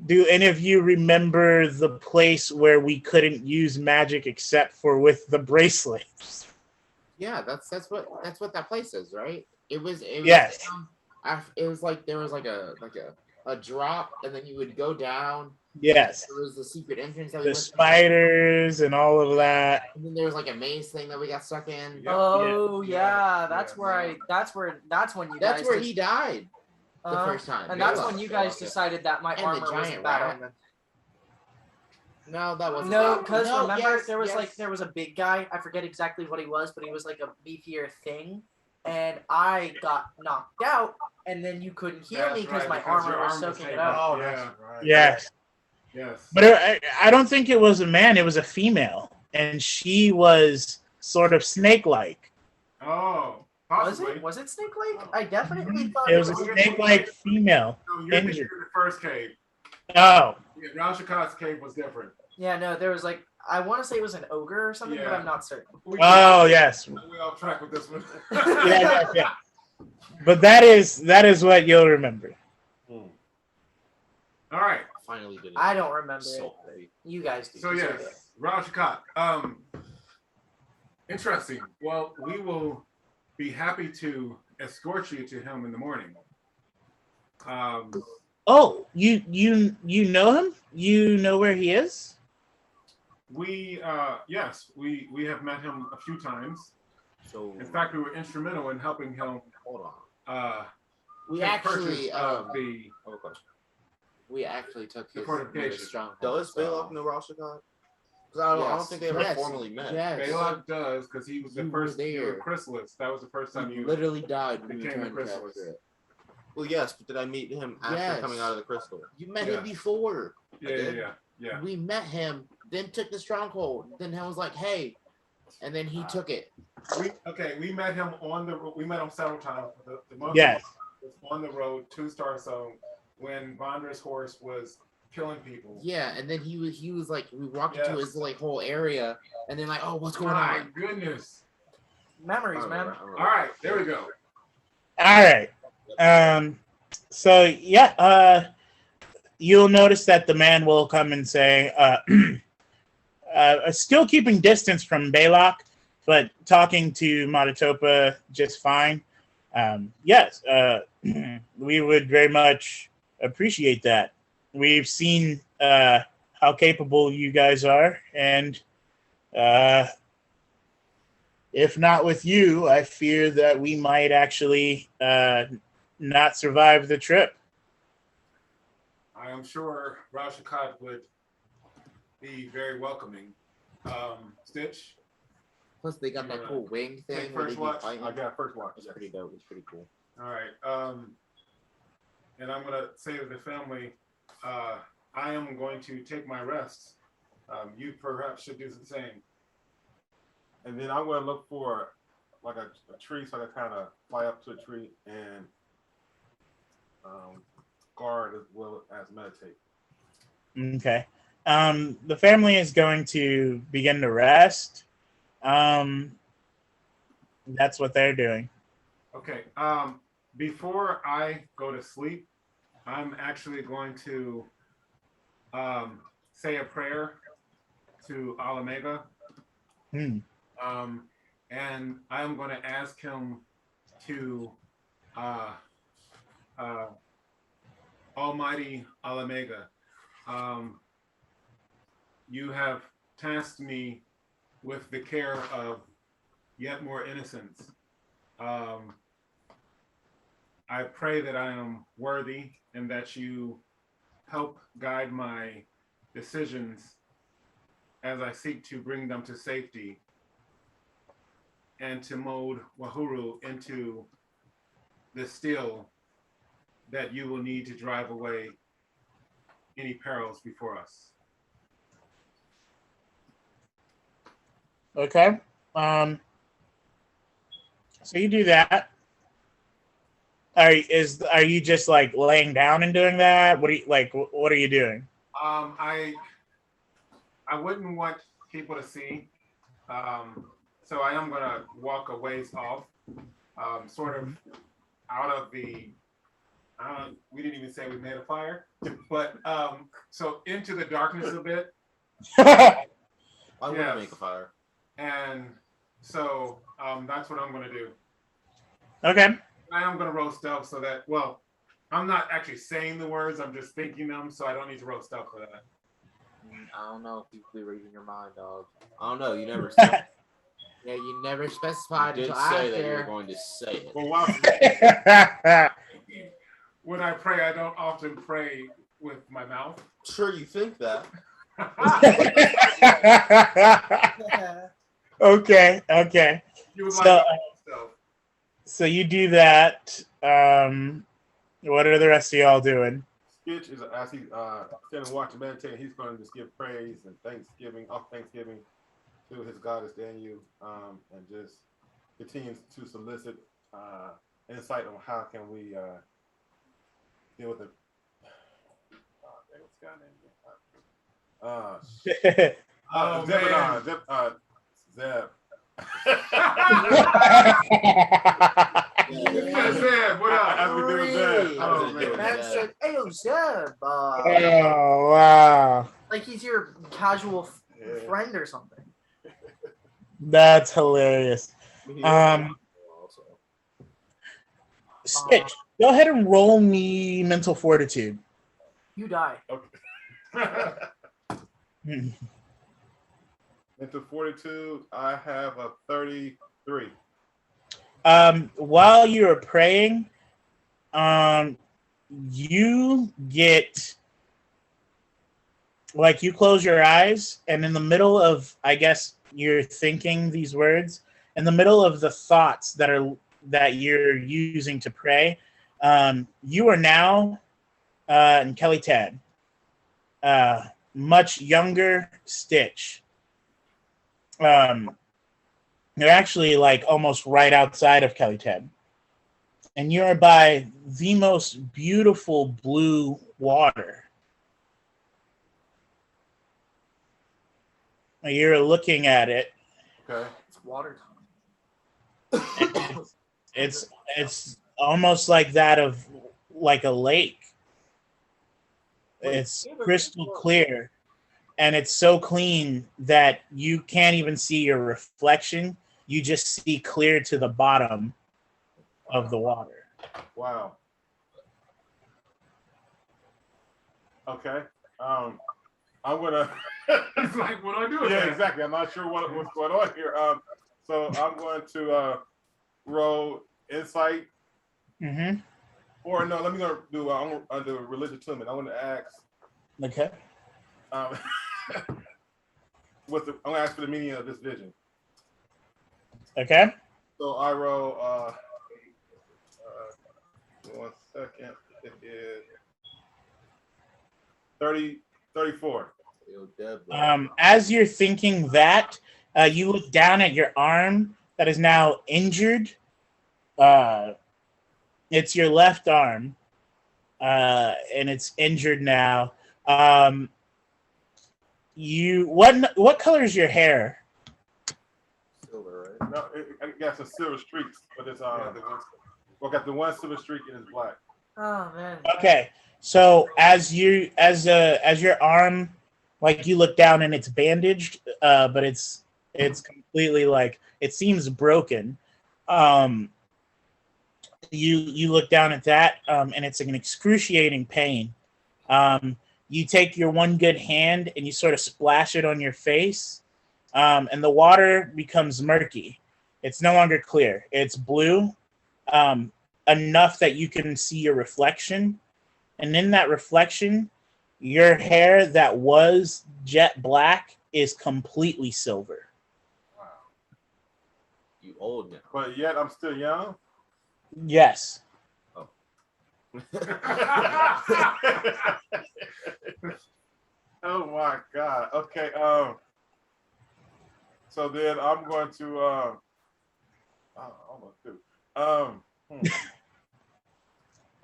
Do any of you remember the place where we couldn't use magic except for with the bracelets? Yeah, that's what that place is, right? It was Yes. It was like there was like a drop, and then you would go down. Yes. There was the secret entrance that we The went through, spiders and all of that. and then there was like a maze thing that we got stuck in. Yep. Oh Yeah. yeah, that's Yeah, where yeah. that's when you That's guys where he died the uh, first time. and that's Belac. when you guys Okay. decided that my And the armor was a giant bad rat. omen. No, that wasn't. No, that. because No, remember yes, there was yes. there was a big guy. I forget exactly what he was, but he was like a beefier thing, and I got knocked out, and then you couldn't hear That's me because right, my because armor your was arm soaking it taken up. off. Oh, Yeah. that's right. Yes. Yes. But I don't think it was a man. It was a female. And she was sort of snake-like. Oh, Was possibly. it? Was it Snake Lake? I definitely thought It was a snake-like female. No, you're thinking Injured. of the first cave. Oh. Yeah, Ral'Shakat's cave was different. Yeah, no, there was like I want to say it was an ogre or something, but Yeah. I'm not certain. We Oh, yes. we off track with this one. Yeah. But that is what you'll remember. All right. Finally did it. I don't remember So it. great. You guys do. So yes, Ral'Shakat. Interesting. Well, we will be happy to escort you to him in the morning. Oh, you know him? You know where he is? We yes, we have met him a few times. So In fact, we were instrumental in helping him hold on. We take actually purchase of the I have a question. we actually took his fortification. strong. Does Belac know Ral'Shakat? Because I don't Yes. think they ever Yes. formally met. Yes. Belac does because he was the You were first you were there. chrysalis. That was the first time He you literally died when we became a turned chrysalis. after it. Well, yes, but did I meet him after Yes. coming out of the crystal? You met Yeah. him before. Yeah. We met him, then took the stronghold. Then I was like, hey, and then he took it. We met him we met him several times. The most Yes. was on the road to Star Zone when Vandra's horse was killing people. Yeah, and then he was like, we walked into Yes. his like whole area, and then like, oh, what's going My on? goodness. Memories, man. All right, there we go. All right. So yeah, you'll notice that the man will come and say, still keeping distance from Belac, but talking to Matatopa just fine. Yes, we would very much appreciate that. We've seen how capable you guys are, and if not with you, I fear that we might actually not survive the trip. I am sure Ral'Shakat would be very welcoming. Stitch, Plus, they got that cool wing take thing. where they first be watch. fighting. I got first watch. It's pretty dope. It's pretty cool. All right. And I'm gonna say to the family, I am going to take my rest. You perhaps should do the same. And then I'm going to look for like a tree so I can kind of fly up to a tree and guard as well as meditate. Okay. The family is going to begin to rest. That's what they're doing. Okay. Before I go to sleep, I'm actually going to say a prayer to Alamega. And I'm going to ask him to Almighty Alamega, you have tasked me with the care of yet more innocents. I pray that I am worthy and that you help guide my decisions as I seek to bring them to safety and to mold Wahuru into the steel that you will need to drive away any perils before us. Okay. So you do that. Are you just like laying down and doing that? What are you doing? I wouldn't want people to see. So I am gonna walk a ways off, sort of out of the. We didn't even say we made a fire, but so into the darkness a bit. I wouldn't make a fire. And so that's what I'm gonna do. Okay. I am gonna roll stealth so that I'm not actually saying the words. I'm just thinking them, so I don't need to roll stealth for that. I don't know if you clearly reading your mind, dog. I don't know. You never said. Yeah, you never specified You did until say that you were after. going to say it. Well, when I pray, I don't often pray with my mouth. Sure, you think that. Okay. You would So- like stealth. So you do that. What are the rest of y'all doing? Stitch is as he standing watching, meditating. He's going to just give praise and Thanksgiving to his goddess Daniel, and just continues to solicit insight on how can we deal with it. Zeb. Yeah, Zeb, what up? As we do with Zeb. Oh, man. Man said, "Hey, yo, Zeb." Oh wow, Like he's your casual friend or something. that's hilarious. Stitch, go ahead and roll me mental fortitude. You die. Okay. Into 42, I have a 33. While you're praying, you get like you close your eyes, and in the middle of, I guess you're thinking these words, in the middle of the thoughts that you're using to pray, you are now in Kelly Tad, much younger Stitch. You're actually like almost right outside of Chaluk'Sen. And you're by the most beautiful blue water. You're looking at it. Okay. It's water. It's almost like that of like a lake. It's crystal clear, and it's so clean that you can't even see your reflection. You just see clear to the bottom of the water. Wow. Okay. I'm gonna. It's like, what do I do with Yeah, that? exactly. I'm not sure what's going on here. So I'm going to roll insight. Mm-hmm. Or no, let me go do. I'm gonna do religion attunement. I want to ask. Okay. I'm gonna ask for the meaning of this vision. Okay. So I roll. 1 second. It is 34. As you're thinking that, you look down at your arm that is now injured. It's your left arm, and it's injured now. What color is your hair? Silver, right? No, I got some silver streaks, but it's well, got the one silver streak and it's black. Oh man. Okay, so as your arm, like you look down and it's bandaged, but it's completely like it seems broken. You look down at that, and it's an excruciating pain. You take your one good hand and you sort of splash it on your face, and the water becomes murky. It's no longer clear. It's blue, enough that you can see your reflection. And in that reflection, your hair that was jet black is completely silver. Wow. You old now. But yet I'm still young. Yes. Oh. Oh my God. Okay. So then I'm going to almost do.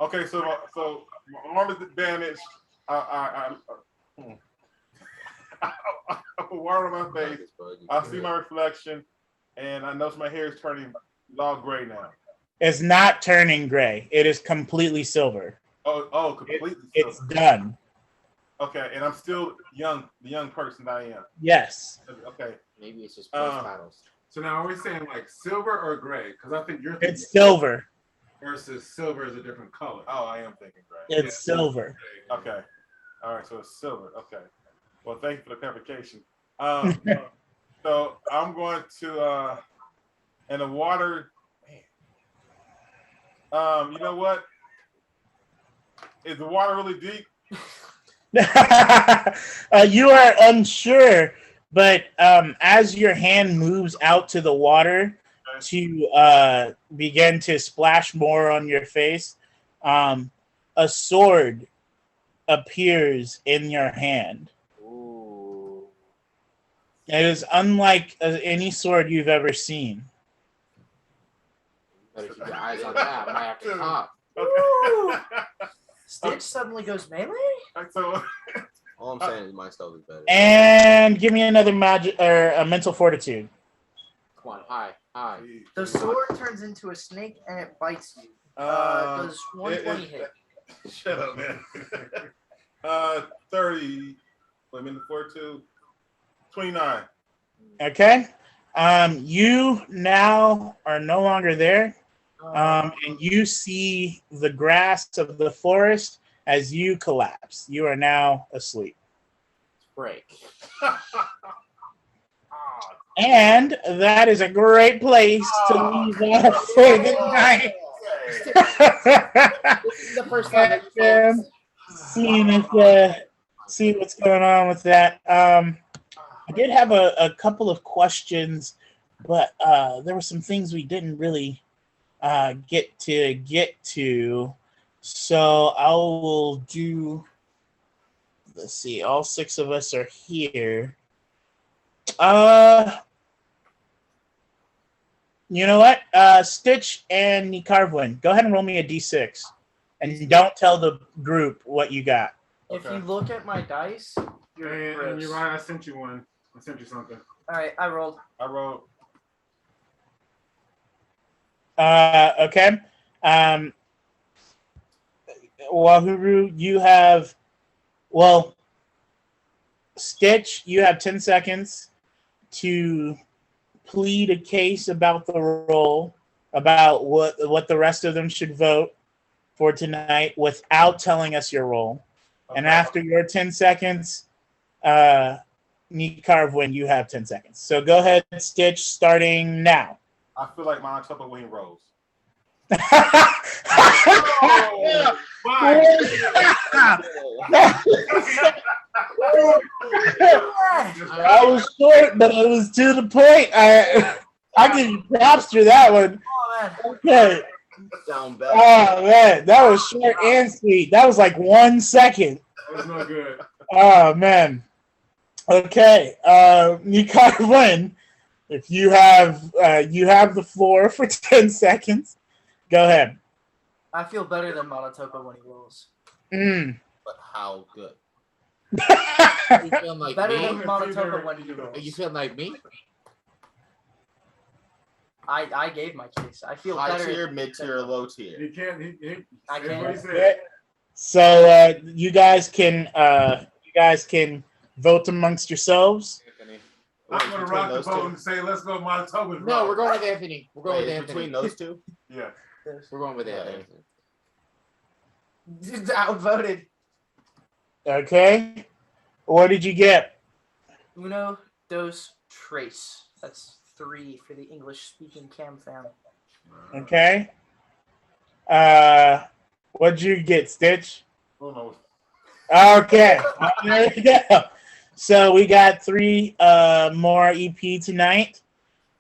Okay. So my arm is bandaged. I put water on my face. I see my reflection, and I notice my hair is turning all gray now. It's not turning gray. It is completely silver. Oh, completely. It's silver. done. Okay, and I'm still young, the young person I am. Yes. Okay. Maybe it's just post battles. So now are we saying like silver or gray? Because I think you're thinking It's silver. versus silver is a different color. Oh, I am thinking gray. It's silver. Okay. All right, so it's silver. Okay. Well, thank you for the clarification. So I'm going to and the water. Man. You know what? Is the water really deep? You are unsure, but as your hand moves out to the water to begin to splash more on your face, a sword appears in your hand. Ooh. It is unlike any sword you've ever seen. Better keep your eyes on that. Might have to pop. Okay. Stitch suddenly goes melee? So All I'm saying is my stuff is better. And give me another magic or a mental fortitude. Come on, high. The sword turns into a snake and it bites you. Does 120 hit? Shut up, man. 30. Wait a minute, 42. 29. Okay. You now are no longer there. And you see the grass of the forest as you collapse. You are now asleep. Break. And that is a great place to leave off for the night. This is the first time that you See what's going on with that. I did have a couple of questions, but there were some things we didn't really get to. So I will do. Let's see. All 6 of us are here. You know what? Stitch and Ni'Karvynn, go ahead and roll me a d6. And don't tell the group what you got. If Okay. you look at my dice, you're And gross. you're right. I sent you one. I sent you something. All right, I rolled. I wrote. Okay. Wahuru, you have, well, Stitch, you have 10 seconds to plead a case about the roll, about what the rest of them should vote for tonight without telling us your roll. And Okay. after your 10 seconds, Ni'Karvynn, you have 10 seconds. So go ahead, Stitch, starting now. I feel like my Tucker when he rolls. Oh, my. I was short, but it was to the point. I give you props for that one. Oh man. Okay. Down bad. Oh man, that was short and sweet. That was like 1 second. That was no good. Oh man. Okay, Ni'Karvynn, if you have the floor for 10 seconds. Go ahead. I feel better than Monotoko when he rolls. But how good? You feeling like Better me? than Monotoko when he Are rolls. you feeling like me? I gave my case. I feel High better. tier, mid tier, low tier. He can't. I say can't. what he said. So you guys can vote amongst yourselves. I'm gonna Between rock the those boat two? and say, let's go, Manitoba. No, we're going with Anthony. We're going Wait, with Anthony. between those two? Yeah. We're going with Yeah, Anthony. Outvoted. Okay. What did you get? Uno, dos, tres. That's 3 for the English-speaking Cam fam. Okay. What'd you get, Stitch? Who knows? Okay. There you go. So we got 3 more EP tonight.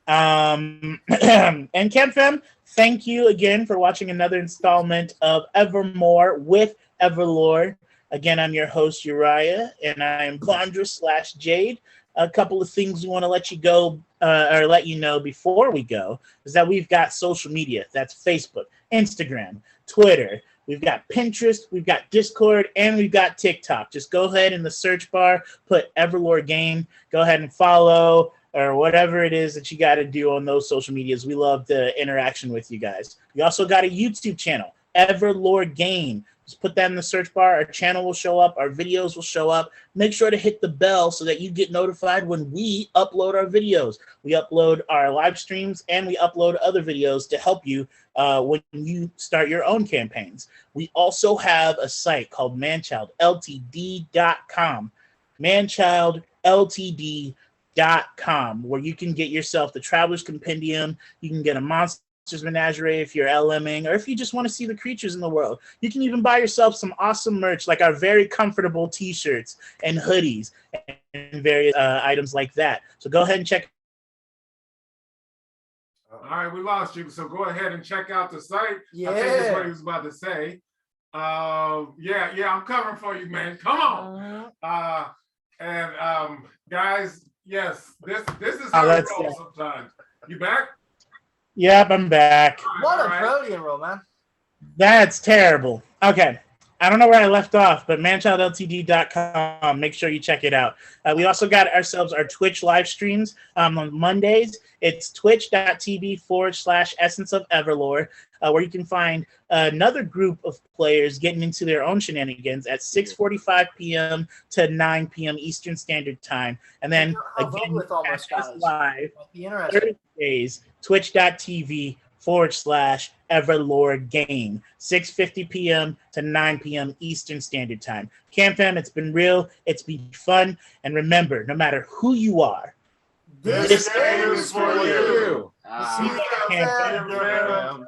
And CamFam, thank you again for watching another installment of EverMore with EverLore. Again, I'm your host, Uriah, and I'm Vandra/Jade. A couple of things we want to let you go or let you know before we go is that we've got social media. That's Facebook, Instagram, Twitter. We've got Pinterest, we've got Discord, and we've got TikTok. Just go ahead in the search bar, put EverLoreGame. Go ahead and follow or whatever it is that you got to do on those social medias. We love the interaction with you guys. We also got a YouTube channel, EverLoreGame. Just put that in the search bar. Our channel will show up. Our videos will show up. Make sure to hit the bell so that you get notified when we upload our videos. We upload our live streams and we upload other videos to help you when you start your own campaigns. We also have a site called manchildltd.com. manchildltd.com, where you can get yourself the Traveler's Compendium. You can get a Monsters Menagerie if you're LMing, or if you just want to see the creatures in the world. You can even buy yourself some awesome merch like our very comfortable t-shirts and hoodies and various items like that. So go ahead and check. All right, we lost you, so go ahead and check out the site. Yeah. I think that's what he was about to say. Yeah, I'm covering for you, man. Come on. Guys, yes, this is how it rolls sometimes. You back? Yep, I'm back. What All a right. Protean roll, man. That's terrible. Okay. I don't know where I left off, but manchildltd.com. Make sure you check it out. We also got ourselves our Twitch live streams on Mondays. It's twitch.tv/Essence of EverLore, where you can find another group of players getting into their own shenanigans at 6:45 p.m. to 9 p.m. Eastern Standard Time. And then I'll vote again, with all my catch us guys. live Might be interesting. Thursdays, twitch.tv/EverLoreGame, 6:50 p.m. to 9 p.m. Eastern Standard Time. CamFam, it's been real. It's been fun. And remember, no matter who you are, This game is for you. Ah. See you, CamFam. fam. Yeah.